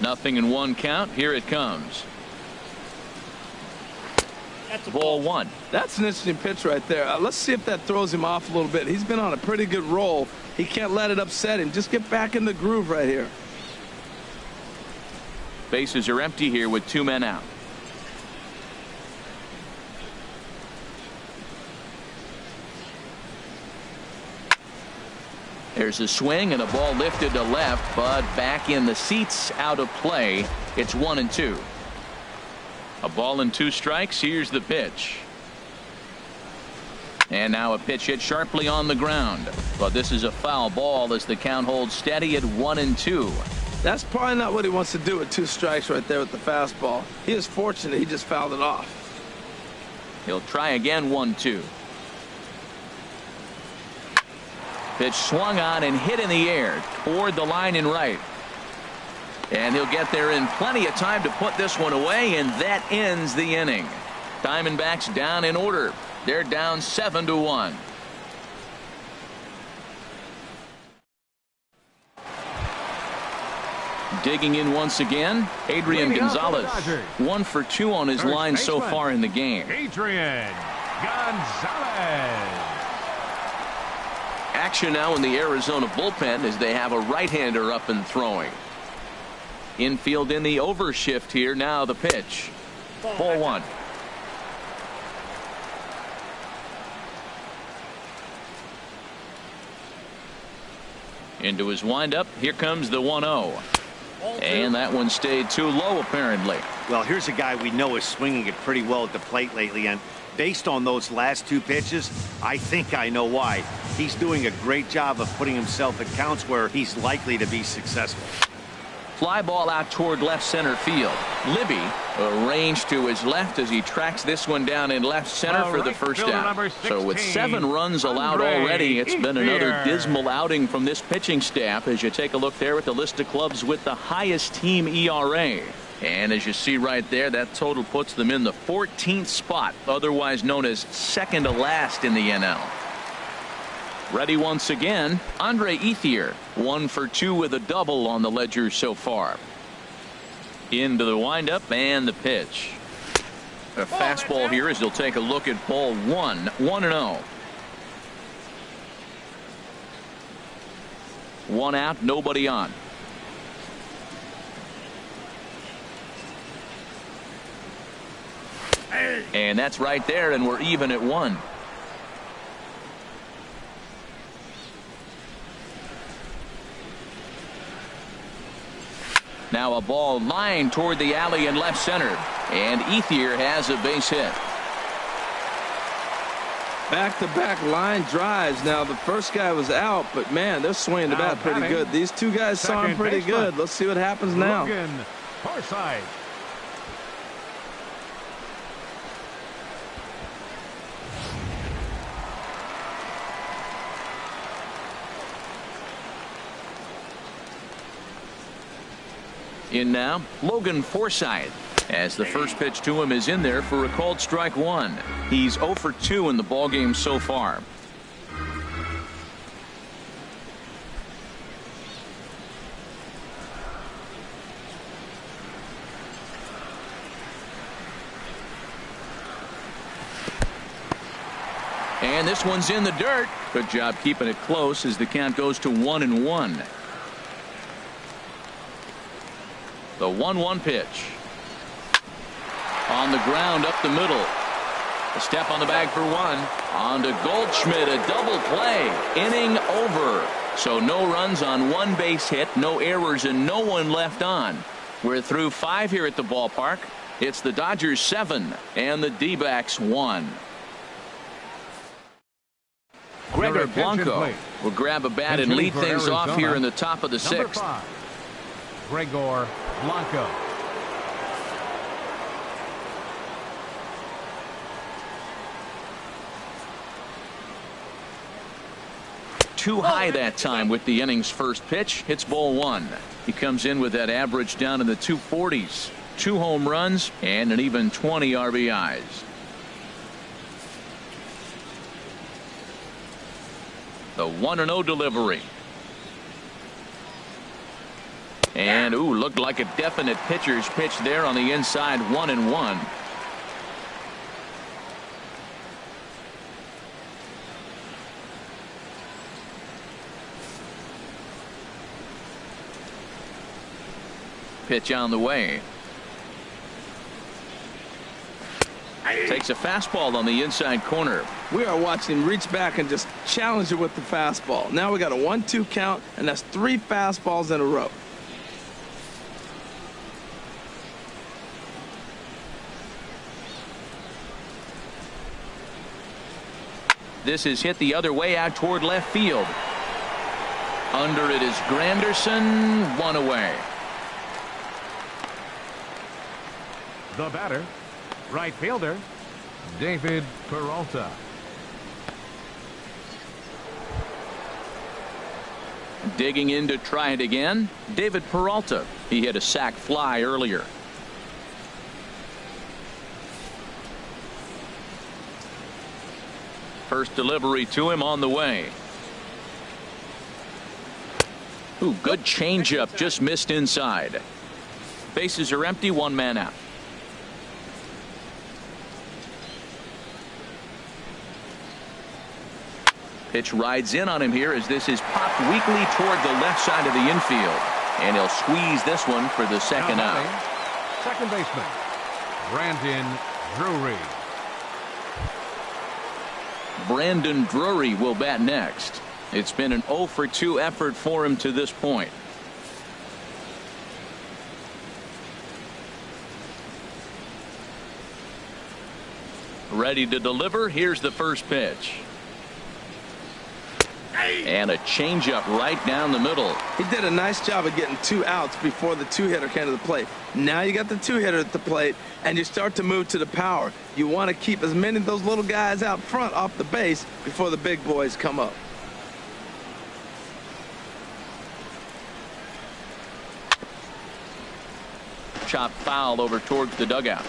Nothing in 1 count. Here it comes. That's ball 1. That's an interesting pitch right there. Let's see if that throws him off a little bit. He's been on a pretty good roll. He can't let it upset him. Just get back in the groove right here. Bases are empty here with 2 men out. There's a swing and a ball lifted to left, but back in the seats, out of play. It's 1-2. A ball and 2 strikes. Here's the pitch. And now a pitch hit sharply on the ground. But this is a foul ball as the count holds steady at 1-2. That's probably not what he wants to do with 2 strikes right there with the fastball. He is fortunate he just fouled it off. He'll try again. 1-2. Pitch swung on and hit in the air toward the line in right. And he'll get there in plenty of time to put this one away, and that ends the inning. Diamondbacks down in order. They're down 7-1. Digging in once again, Adrian Gonzalez. 1 for 2 on his line so far in the game. Adrian Gonzalez. Action now in the Arizona bullpen as they have a right-hander up and throwing. Infield in the overshift here. Now the pitch. Ball 1. Into his windup. Here comes the 1-0. And that one stayed too low, apparently. Well, here's a guy we know is swinging it pretty well at the plate lately, and based on those last 2 pitches, I think I know why. He's doing a great job of putting himself at counts where he's likely to be successful. Fly ball out toward left center field. Libby arranged to his left as he tracks this one down in left center for the first out. So with 7 runs allowed already, it's been another dismal outing from this pitching staff as you take a look there at the list of clubs with the highest team ERA. And as you see right there, that total puts them in the 14th spot, otherwise known as second to last in the NL. Ready once again, Andre Ethier, 1 for 2 with a double on the ledger so far. Into the windup and the pitch. A fastball here as he'll take a look at ball 1, 1-0. 1 out, nobody on. And that's right there, and we're even at 1. Now a ball lined toward the alley in left center, and Ethier has a base hit. Back-to-back line drives. Now the first guy was out, but man, they're swinging the bat pretty good. These 2 guys saw him pretty good. Let's see what happens now. Forsythe. In now, Logan Forsythe, as the first pitch to him is in there for a called strike 1. He's 0 for 2 in the ballgame so far. And this one's in the dirt. Good job keeping it close as the count goes to 1-1. The 1-1 pitch. On the ground up the middle. A step on the bag for 1. On to Goldschmidt, a double play. Inning over. So no runs on 1 base hit, no errors, and no one left on. We're through 5 here at the ballpark. It's the Dodgers 7 and the D-backs 1. Gregor Blanco will grab a bat and lead things off here in the top of the 6th. Gregor Blanco. Too high that time with the inning's first pitch. Hits ball 1. He comes in with that average down in the 240s. 2 home runs and an even 20 RBIs. The 1-0 delivery. And looked like a definite pitcher's pitch there on the inside. 1-1. Pitch on the way. Takes a fastball on the inside corner. We are watching him reach back and just challenge it with the fastball. Now we got a 1-2 count, and that's 3 fastballs in a row. This is hit the other way out toward left field. Under it is Granderson. 1 away. The batter, right fielder, David Peralta. Digging in to try it again, David Peralta. He hit a sac fly earlier. First delivery to him on the way. Good changeup, just missed inside. Bases are empty, 1 man out. Pitch rides in on him here as this is popped weakly toward the left side of the infield. And he'll squeeze this one for the second out. Second baseman, Brandon Drury. Brandon Drury will bat next. It's been an 0 for 2 effort for him to this point. Ready to deliver. Here's the first pitch. And a changeup right down the middle. He did a nice job of getting 2 outs before the 2-hitter came to the plate. Now you got the 2-hitter at the plate, and you start to move to the power. You want to keep as many of those little guys out front off the base before the big boys come up. Chopped foul over towards the dugout.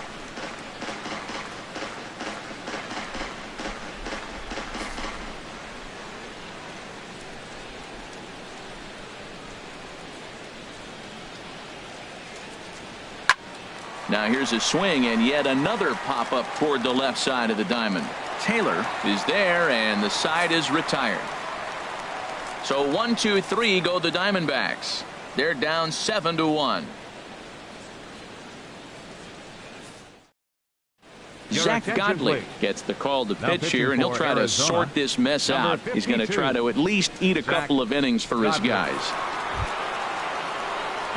Now here's a swing and yet another pop up toward the left side of the diamond. Taylor is there and the side is retired. So 1-2-3 go the Diamondbacks. They're down 7-1. Zach Godley gets the call to pitch here, and he'll try to sort this mess out. He's going to try to at least eat a couple of innings for his guys.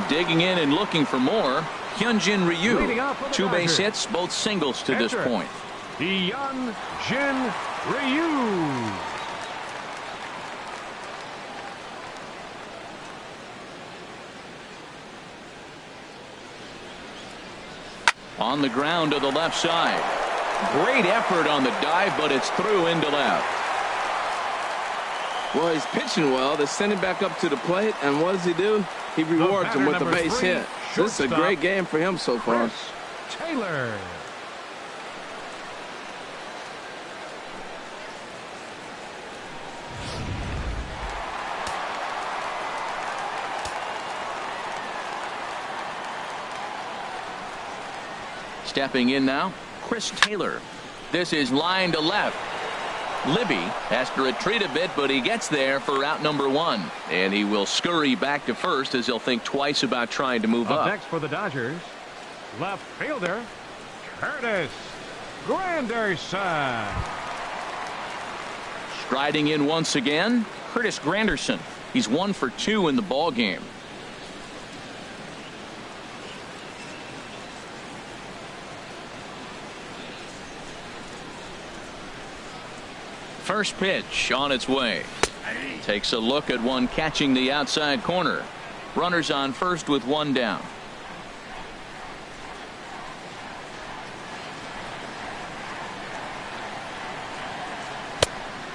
Digging in and looking for more, Hyunjin Ryu. 2 base hits, both singles to this point. Hyunjin Ryu. On the ground to the left side. Great effort on the dive, but it's through into left. Well, he's pitching well. They send him back up to the plate, and what does he do? He rewards him with a base hit. This is a great game for him so far. Taylor. Stepping in now, Chris Taylor. This is line to left. Libby has to retreat a bit, but he gets there for out number 1. And he will scurry back to first as he'll think twice about trying to move up. Next for the Dodgers, left fielder Curtis Granderson. Striding in once again, Curtis Granderson. He's 1 for 2 in the ball game. First pitch on its way. Takes a look at one catching the outside corner. Runners on first with 1 down.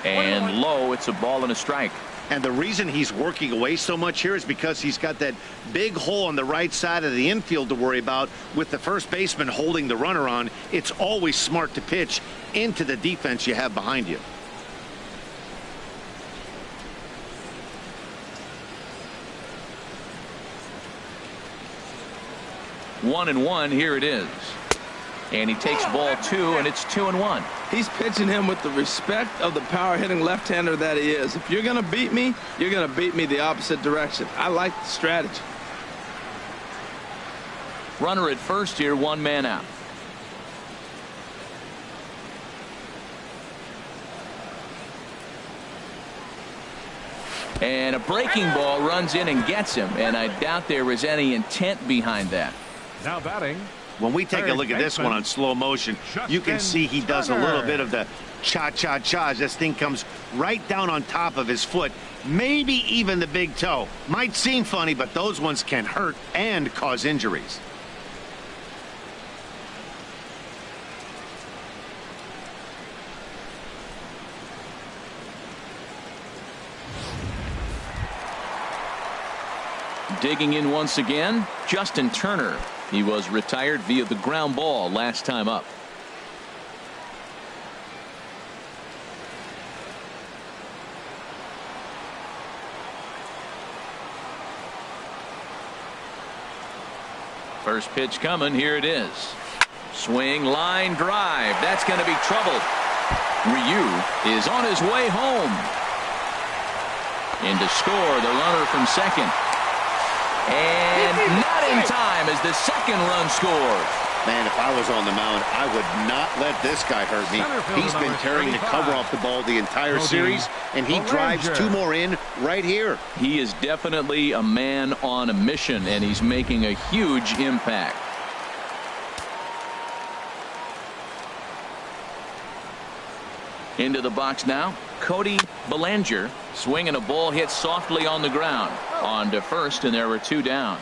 And low, it's a ball and a strike. And the reason he's working away so much here is because he's got that big hole on the right side of the infield to worry about with the first baseman holding the runner on. It's always smart to pitch into the defense you have behind you. One and one, here it is. And he takes ball 2, and it's 2-1. He's pitching him with the respect of the power hitting left-hander that he is. If you're going to beat me, you're going to beat me the opposite direction. I like the strategy. Runner at first here, 1 man out. And a breaking ball runs in and gets him, and I doubt there was any intent behind that. Now batting. When we take a look at this one on slow motion, you can see he does a little bit of the cha-cha-cha as this thing comes right down on top of his foot, maybe even the big toe. Might seem funny, but those ones can hurt and cause injuries. Digging in once again, Justin Turner. He was retired via the ground ball last time up. First pitch coming. Here it is. Swing, line drive. That's going to be trouble. Ryu is on his way home. In to score the runner from second. And not in time as the second run scores. Man, if I was on the mound, I would not let this guy hurt me. He's been tearing the cover off the ball the entire series, and he drives 2 more in right here. He is definitely a man on a mission, and he's making a huge impact. Into the box now, Cody Bellinger, swinging a ball hit softly on the ground. On to first, and there were 2 down.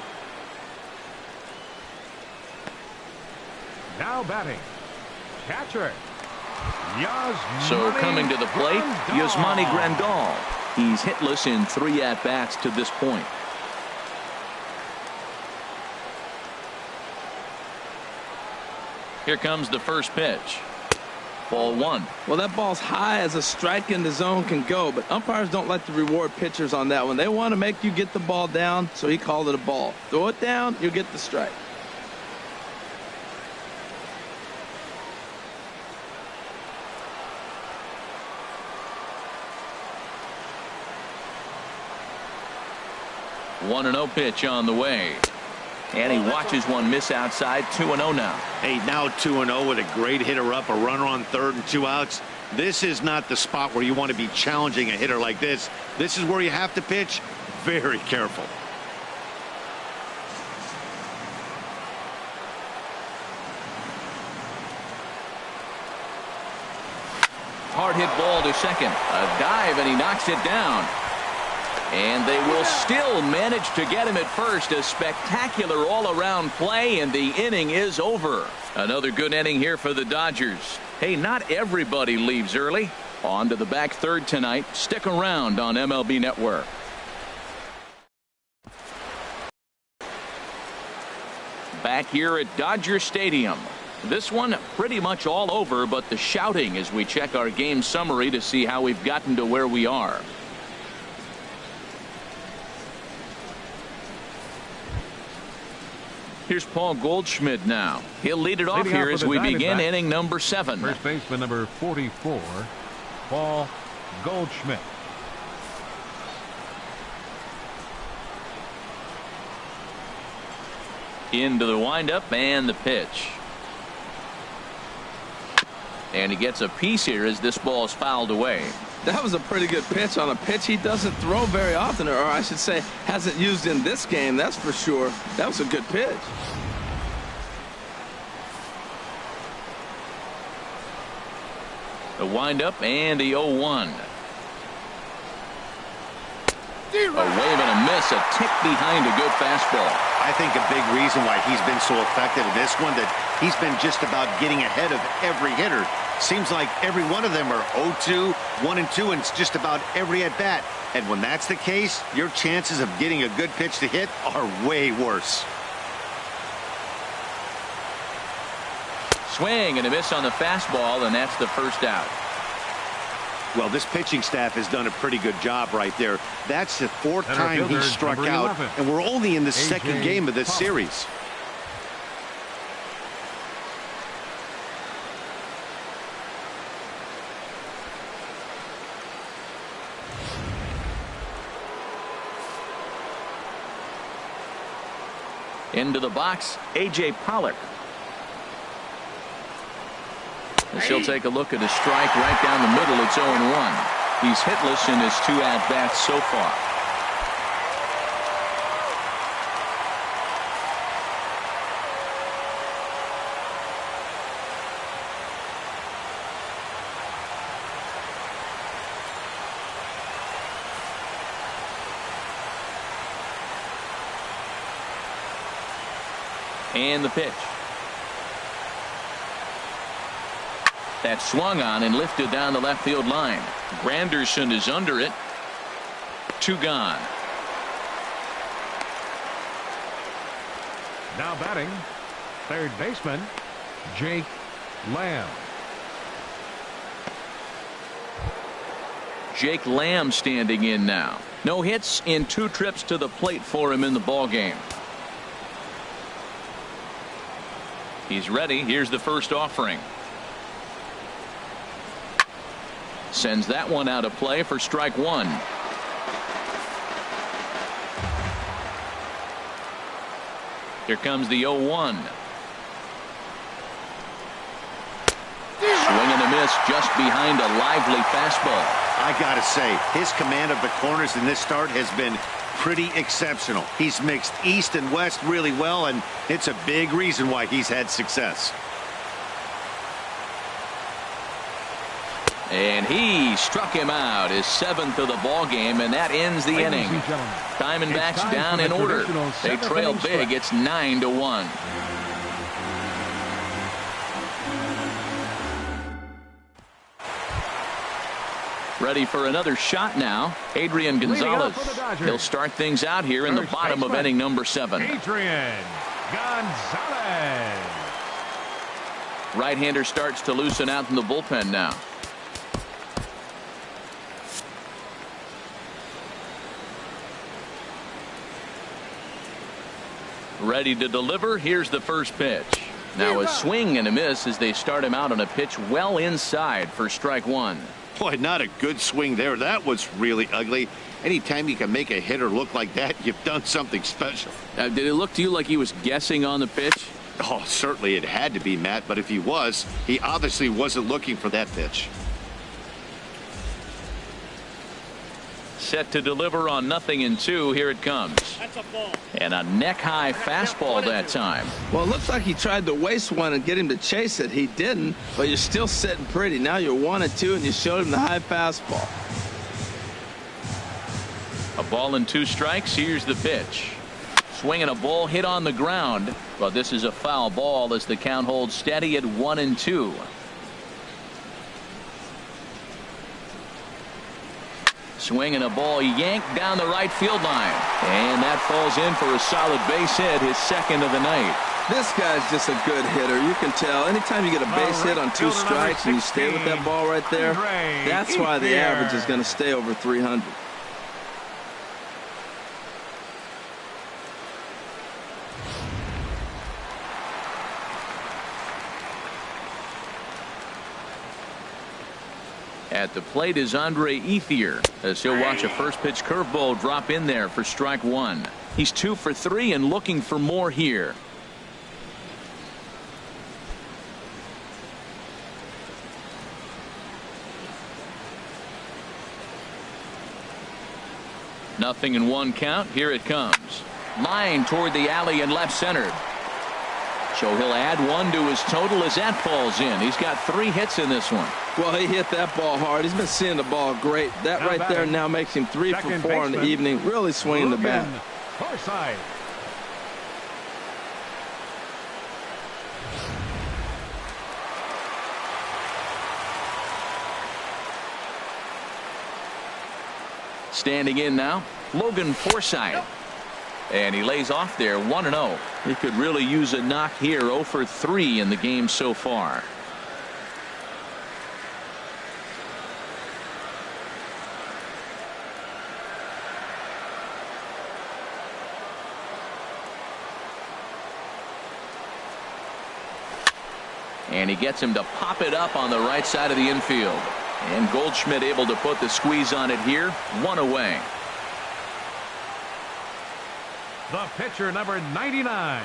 Now batting, catcher. So coming to the plate, Yasmani Grandal. He's hitless in 3 at-bats to this point. Here comes the first pitch. Ball 1. Well, that ball's high as a strike in the zone can go, but umpires don't like to reward pitchers on that one. They want to make you get the ball down, so he called it a ball. Throw it down, you'll get the strike. One 1-0 pitch on the way. And he watches one miss outside. 2-0 now. Hey, now 2-0 with a great hitter up, a runner on third and 2 outs. This is not the spot where you want to be challenging a hitter like this. This is where you have to pitch very careful. Hard hit ball to second. A dive, and he knocks it down. And they will still manage to get him at first. A spectacular all-around play, and the inning is over. Another good inning here for the Dodgers. Hey, not everybody leaves early. On to the back third tonight. Stick around on MLB Network. Back here at Dodger Stadium. This one pretty much all over, but the shouting as we check our game summary to see how we've gotten to where we are. Here's Paul Goldschmidt now. He'll lead it off here as we begin inning number 7. First baseman number 44, Paul Goldschmidt. Into the windup and the pitch. And he gets a piece here as this ball is fouled away. That was a pretty good pitch on a pitch he doesn't throw very often, or I should say hasn't used in this game, that's for sure. That was a good pitch. The windup and the 0-1. A wave and a miss, a tick behind a good fastball. I think a big reason why he's been so effective in this one, that he's been just about getting ahead of every hitter. Seems like every one of them are 0-2, 1-2, and it's just about every at bat. And when that's the case, your chances of getting a good pitch to hit are way worse. Swing and a miss on the fastball, and that's the first out. Well, this pitching staff has done a pretty good job right there. That's the 4th time he's struck out, and we're only in the second game of this series. Into the box, A.J. Pollock. As he'll take a look at a strike right down the middle. It's 0-1. He's hitless in his 2 at-bats so far. And the pitch. That swung on and lifted down the left field line. Granderson is under it. 2 gone. Now batting, third baseman, Jake Lamb. Jake Lamb standing in now. No hits in 2 trips to the plate for him in the ball game. He's ready. Here's the first offering. Sends that one out of play for strike 1. Here comes the 0-1. miss just behind a lively fastball. I gotta say, his command of the corners in this start has been pretty exceptional. He's mixed east and west really well, and it's a big reason why he's had success. And he struck him out, his 7th of the ball game, and that ends the inning. Diamondbacks down in order. They trail big. It's 9-1. Ready for another shot now. Adrian Gonzalez. He'll start things out here in the bottom of inning number 7. Adrian Gonzalez. Right-hander starts to loosen out in the bullpen now. Ready to deliver. Here's the first pitch. Now a swing and a miss as they start him out on a pitch well inside for strike 1. Boy, not a good swing there. That was really ugly. Anytime you can make a hitter look like that, you've done something special. Did it look to you like he was guessing on the pitch? Oh, certainly it had to be, Matt, but if he was, he obviously wasn't looking for that pitch. Set to deliver on 0-2. Here it comes. That's a ball. And a neck-high fastball that time. Well, it looks like he tried to waste one and get him to chase it. He didn't, but you're still sitting pretty. Now you're 1-2, and you showed him the high fastball. A ball and 2 strikes. Here's the pitch. Swinging a ball hit on the ground, but this is a foul ball as the count holds steady at 1-2. Swinging a ball yanked down the right field line, and that falls in for a solid base hit, his 2nd of the night. This guy's just a good hitter. You can tell anytime you get a base hit on 2 strikes and you stay with that ball right there, that's why the average is going to stay over 300. At the plate is Andre Ethier as he'll watch a first pitch curveball drop in there for strike 1. He's 2 for 3 and looking for more here. Nothing in 1 count. Here it comes. Line toward the alley and left center. So he'll add 1 to his total as that falls in. He's got 3 hits in this one. Well, he hit that ball hard. He's been seeing the ball great. That right there now makes him 3 for 4 in the evening. Really swinging the bat. Forsythe. Standing in now, Logan Forsythe. And he lays off there 1-0. He could really use a knock here. 0 for 3 in the game so far. And he gets him to pop it up on the right side of the infield. And Goldschmidt able to put the squeeze on it here. 1 away. The pitcher, number 99.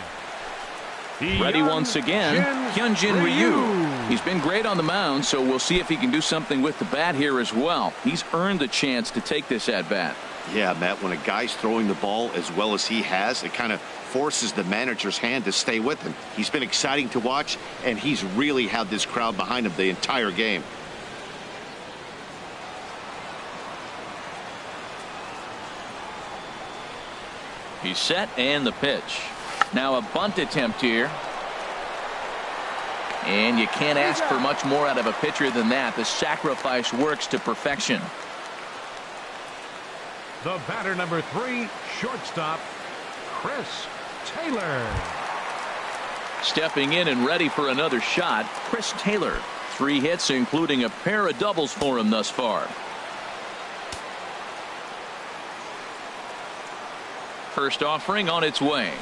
Ready once again, Hyunjin Ryu. He's been great on the mound, so we'll see if he can do something with the bat here as well. He's earned the chance to take this at bat. Yeah, Matt, when a guy's throwing the ball as well as he has, it kind of forces the manager's hand to stay with him. He's been exciting to watch, and he's really had this crowd behind him the entire game. He's set, and the pitch. Now a bunt attempt here. And you can't ask for much more out of a pitcher than that. The sacrifice works to perfection. The batter, number 3, shortstop, Chris Taylor. Stepping in and ready for another shot, Chris Taylor. 3 hits, including a pair of doubles for him thus far. First offering on its way.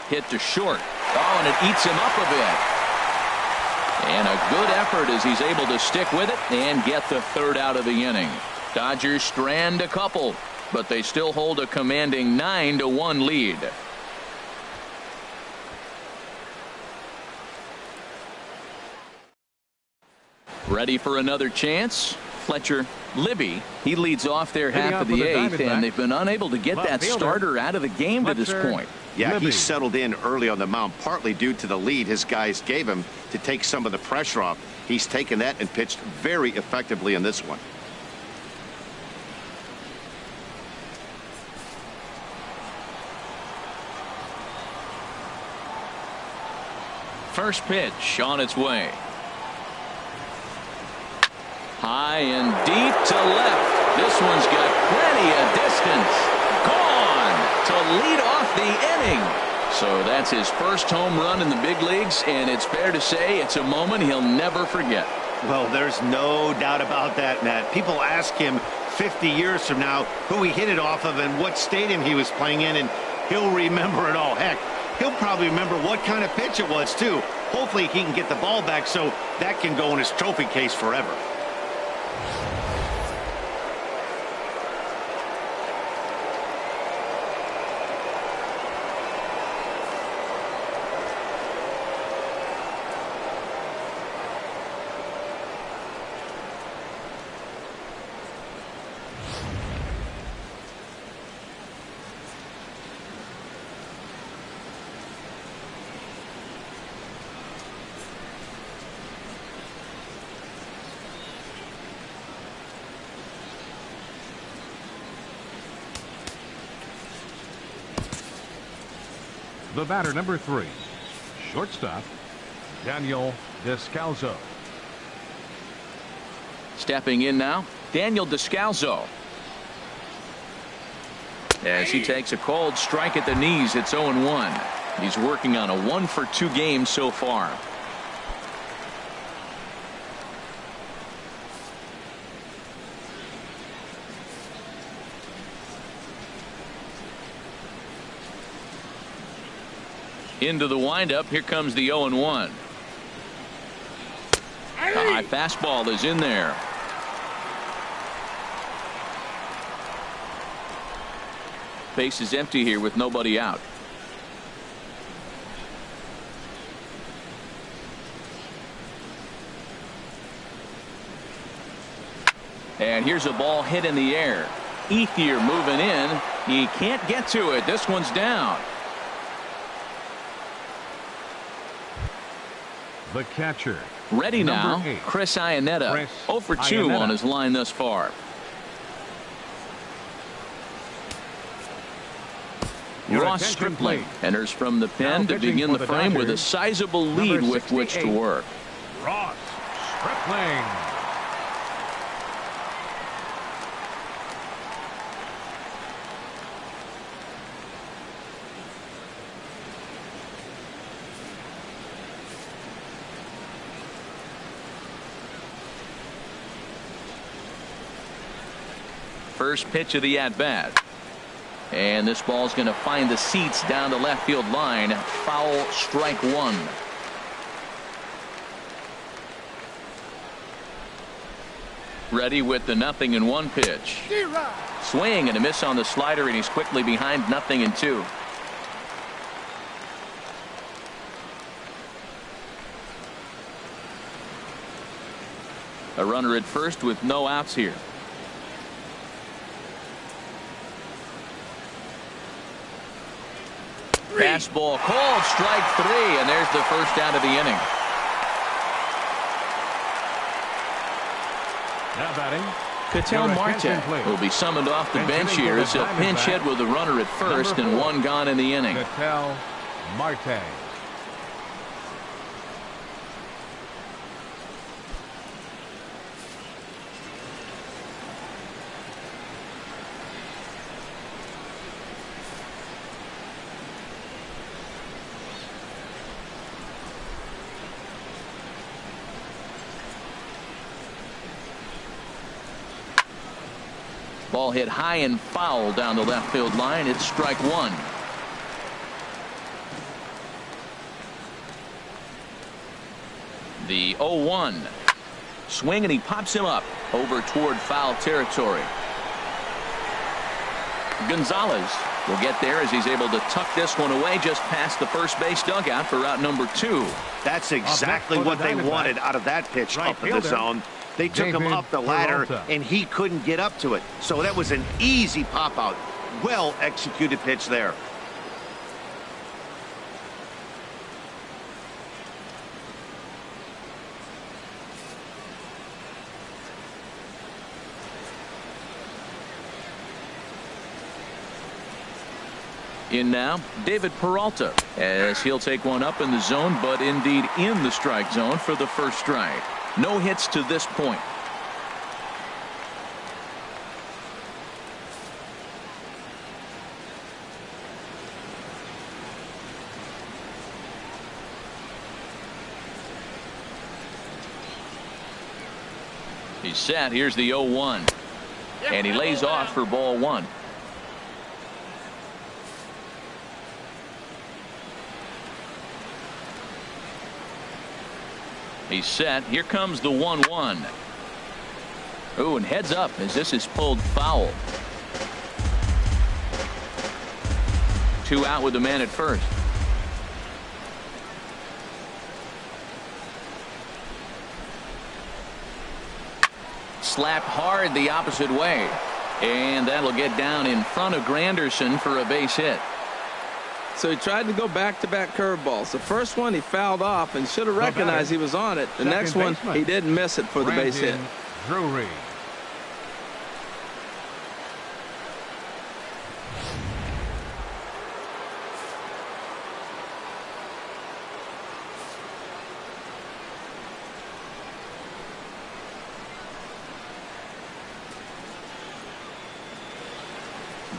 Hit to short. Oh, and it eats him up a bit. And a good effort as he's able to stick with it and get the 3rd out of the inning. Dodgers strand a couple, but they still hold a commanding 9-1 lead. Ready for another chance. Fletcher Libby, he leads off their half of the eighth, and they've been unable to get that starter out of the game to this point. Yeah, he settled in early on the mound, partly due to the lead his guys gave him to take some of the pressure off. He's taken that and pitched very effectively in this one. First pitch on its way. High and deep to left. This one's got plenty of distance. Gone to lead off the inning. So that's his first home run in the big leagues, and it's fair to say it's a moment he'll never forget. Well, there's no doubt about that, Matt. People ask him 50 years from now who he hit it off of and what stadium he was playing in, and he'll remember it all. Heck, he'll probably remember what kind of pitch it was, too. Hopefully he can get the ball back so that can go in his trophy case forever. The batter, number 3, shortstop, Daniel Descalzo. Stepping in now, Daniel Descalzo. As he takes a cold strike at the knees, it's 0-1. He's working on a 1-for-2 game so far. Into the windup. Here comes the 0-1. The high fastball is in there. Base is empty here with nobody out. And here's a ball hit in the air. Ethier moving in. He can't get to it. This one's down. The catcher. Ready now, 8, Chris Iannetta. 0-for-2 on his line thus far. Ross Stripling enters from the pen to begin the frame with a sizable lead with which to work. Ross Stripling. First pitch of the at-bat. And this ball's going to find the seats down the left field line. Foul, strike one. Ready with the 0-1 pitch. Swing and a miss on the slider, and he's quickly behind 0-2. A runner at first with no outs here. Fastball called, strike 3, and there's the first out of the inning. Now batting, Ketel Marte will be summoned off the bench here as a pinch hit with a runner at first and 1 gone in the inning. Ketel Marte. Ball hit high and foul down the left field line. It's strike 1. The 0-1. Swing and he pops him up over toward foul territory. Gonzalez We'll get there as he's able to tuck this one away just past the first base dugout for out number 2. That's exactly what they wanted out of that pitch up in the zone. They took him up the ladder, and he couldn't get up to it. So that was an easy pop-out. Well-executed pitch there. In now, David Peralta, as he'll take one up in the zone, but indeed in the strike zone for the first strike. No hits to this point. He's set. Here's the 0-1. And he lays off for ball 1. He's set. Here comes the 1-1. Oh, and heads up as this is pulled foul. 2 out with the man at first. Slapped hard the opposite way. And that'll get down in front of Granderson for a base hit. So he tried to go back-to-back curveballs. The first one he fouled off and should have recognized he was on it. The next one he didn't miss it for the base hit. Drury.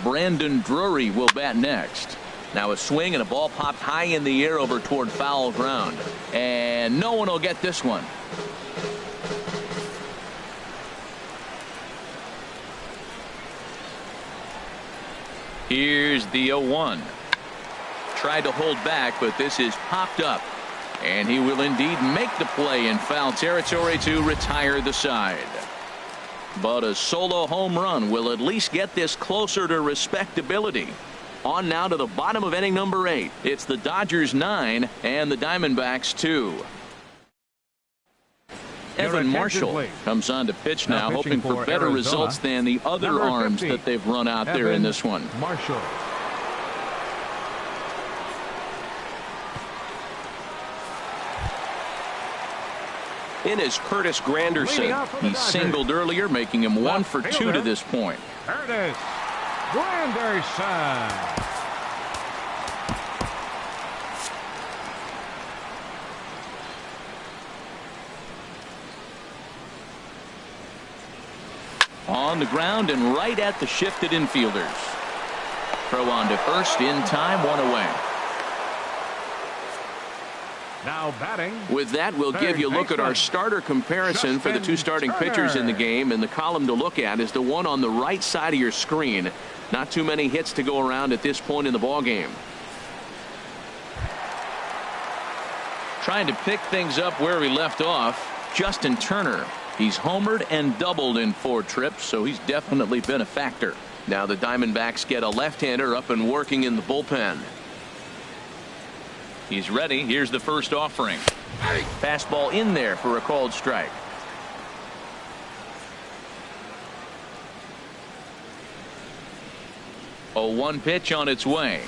Brandon Drury will bat next. Now a swing and a ball popped high in the air over toward foul ground. And no one will get this one. Here's the 0-1. Tried to hold back, but this is popped up. And he will indeed make the play in foul territory to retire the side. But a solo home run will at least get this closer to respectability. On now to the bottom of inning number 8. It's the Dodgers 9 and the Diamondbacks 2. Evan Marshall comes on to pitch now, hoping for better results than the other arms that they've run out there in this one. Marshall. In is Curtis Granderson. He singled earlier, making him 1 for 2 to this point. Curtis Granderson. On the ground and right at the shifted infielders. Throw on to first in time, 1 away. Now batting. With that, we'll give you a look at our starter comparison for the 2 starting pitchers in the game, and the column to look at is the one on the right side of your screen. Not too many hits to go around at this point in the ball game. Trying to pick things up where we left off, Justin Turner. He's homered and doubled in 4 trips, so he's definitely been a factor. Now the Diamondbacks get a left-hander up and working in the bullpen. He's ready. Here's the first offering. Fastball in there for a called strike. A 1 pitch on its way.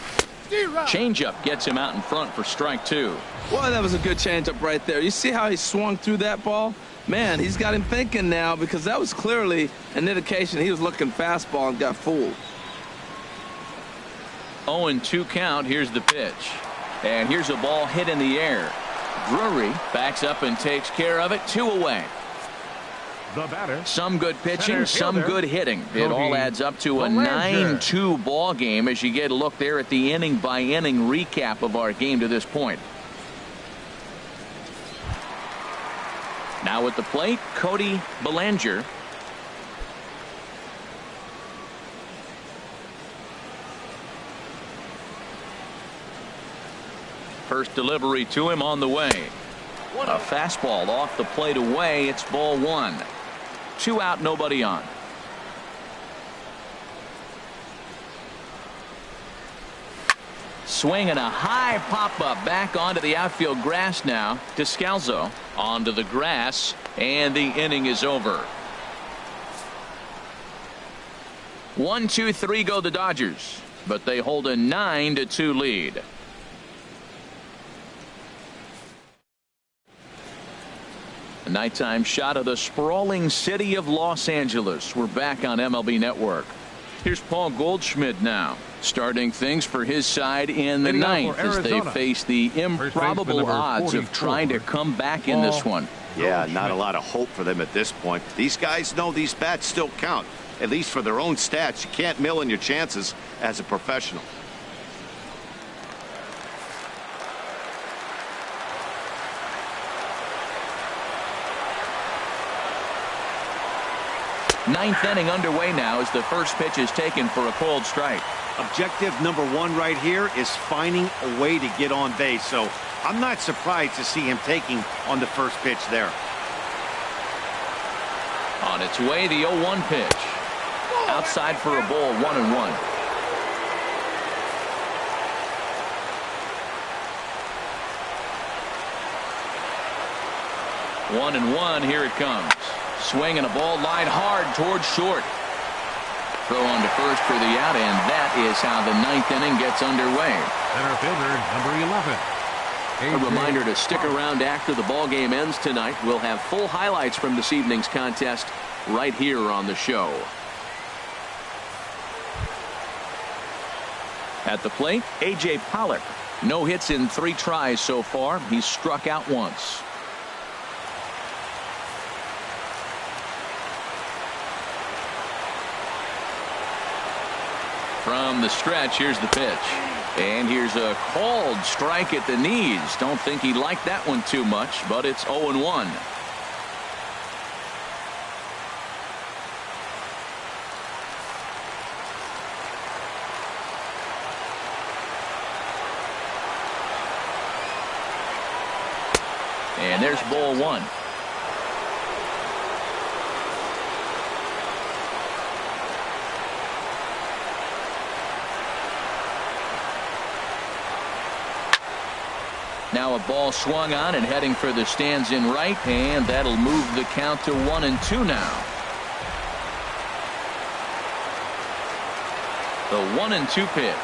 Changeup gets him out in front for strike 2. Boy, that was a good changeup right there. You see how he swung through that ball? Man, he's got him thinking now, because that was clearly an indication he was looking fastball and got fooled. 0-2 count. Here's the pitch. And here's a ball hit in the air. Drury backs up and takes care of it. 2 away. The batter. Some good pitching, some good hitting. It all adds up to a 9-2 ball game as you get a look there at the inning by inning recap of our game to this point. Now at the plate, Cody Bellinger. First delivery to him on the way. A fastball off the plate away. It's ball 1. 2 out, nobody on. Swing and a high pop-up back onto the outfield grass now. Descalzo onto the grass, and the inning is over. 1-2-3 go the Dodgers, but they hold a 9-2 lead. A nighttime shot of the sprawling city of Los Angeles. We're back on MLB Network. Here's Paul Goldschmidt now, starting things for his side in the ninth as they face the improbable odds of trying to come back in this one. Yeah, not a lot of hope for them at this point. These guys know these bats still count, at least for their own stats. You can't mill in your chances as a professional. Ninth inning underway now as the first pitch is taken for a cold strike. Objective number one right here is finding a way to get on base. So I'm not surprised to see him taking on the first pitch there. On its way, the 0-1 pitch. Outside for a ball, 1-1. One and one, here it comes. Swing and a ball line hard towards short. Throw on to first for the out, and that is how the ninth inning gets underway. Center fielder, number 11. A reminder to stick around after the ball game ends tonight. We'll have full highlights from this evening's contest right here on the show. At the plate, A.J. Pollock. No hits in 3 tries so far. He's struck out once. From the stretch, here's the pitch. And here's a called strike at the knees. Don't think he liked that one too much, but it's 0-1. And there's ball 1. Now a ball swung on and heading for the stands in right, and that'll move the count to 1-2 now. The 1-2 pitch.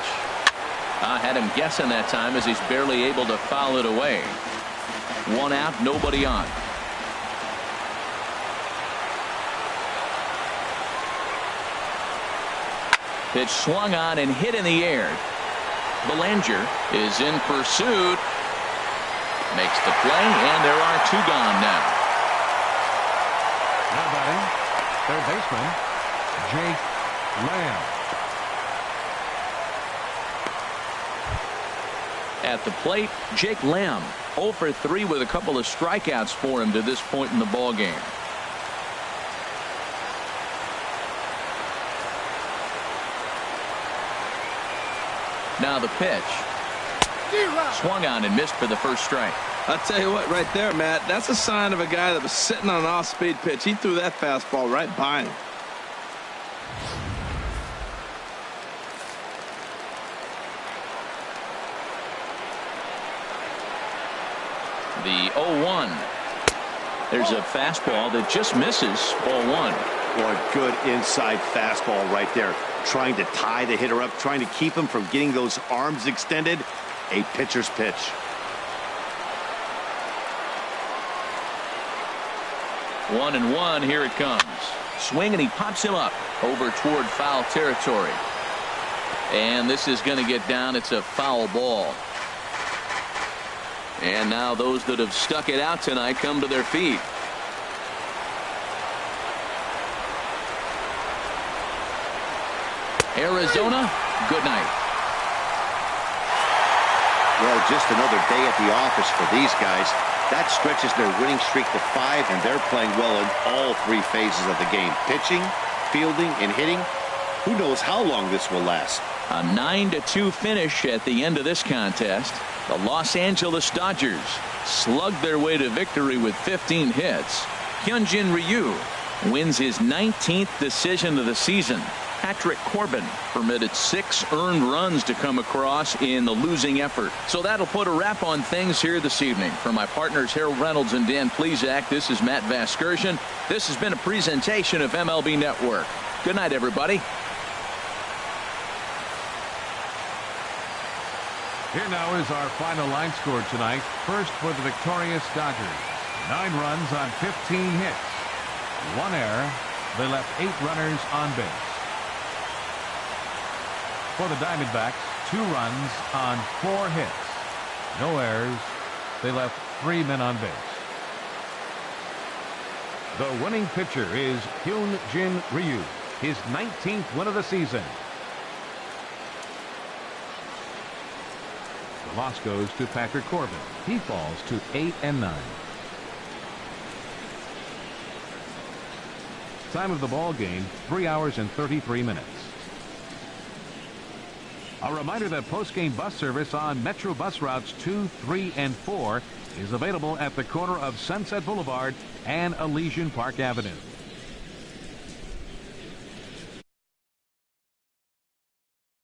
I had him guessing that time as he's barely able to foul it away. 1 out, nobody on. Pitch swung on and hit in the air. Belanger is in pursuit. Makes the play, and there are 2 gone now. Now batting, third baseman, Jake Lamb. At the plate, Jake Lamb, 0 for 3 with a couple of strikeouts for him to this point in the ball game. Now the pitch. Swung on and missed for the first strike. I'll tell you what, right there, Matt, that's a sign of a guy that was sitting on an off-speed pitch. He threw that fastball right by him. The 0-1. There's a fastball that just misses ball 1. Boy, good inside fastball right there. Trying to tie the hitter up, trying to keep him from getting those arms extended. A pitcher's pitch. One and one, here it comes. Swing and he pops him up over toward foul territory. And this is going to get down. It's a foul ball. And now those that have stuck it out tonight come to their feet. Arizona, good night. Well, just another day at the office for these guys. That stretches their winning streak to 5, and they're playing well in all 3 phases of the game. Pitching, fielding, and hitting. Who knows how long this will last. A 9-2 finish at the end of this contest. The Los Angeles Dodgers slugged their way to victory with 15 hits. Hyunjin Ryu wins his 19th decision of the season. Patrick Corbin permitted 6 earned runs to come across in the losing effort. So that'll put a wrap on things here this evening. For my partners Harold Reynolds and Dan Plesac, this is Matt Vasgersian. This has been a presentation of MLB Network. Good night, everybody. Here now is our final line score tonight. First for the victorious Dodgers. 9 runs on 15 hits. 1 error. They left 8 runners on base. For the Diamondbacks, 2 runs on 4 hits. No errors. They left 3 men on base. The winning pitcher is Hyun-Jin Ryu, his 19th win of the season. The loss goes to Patrick Corbin. He falls to 8-9. Time of the ball game, 3 hours and 33 minutes. A reminder that post-game bus service on Metro bus routes 2, 3, and 4 is available at the corner of Sunset Boulevard and Elysian Park Avenue.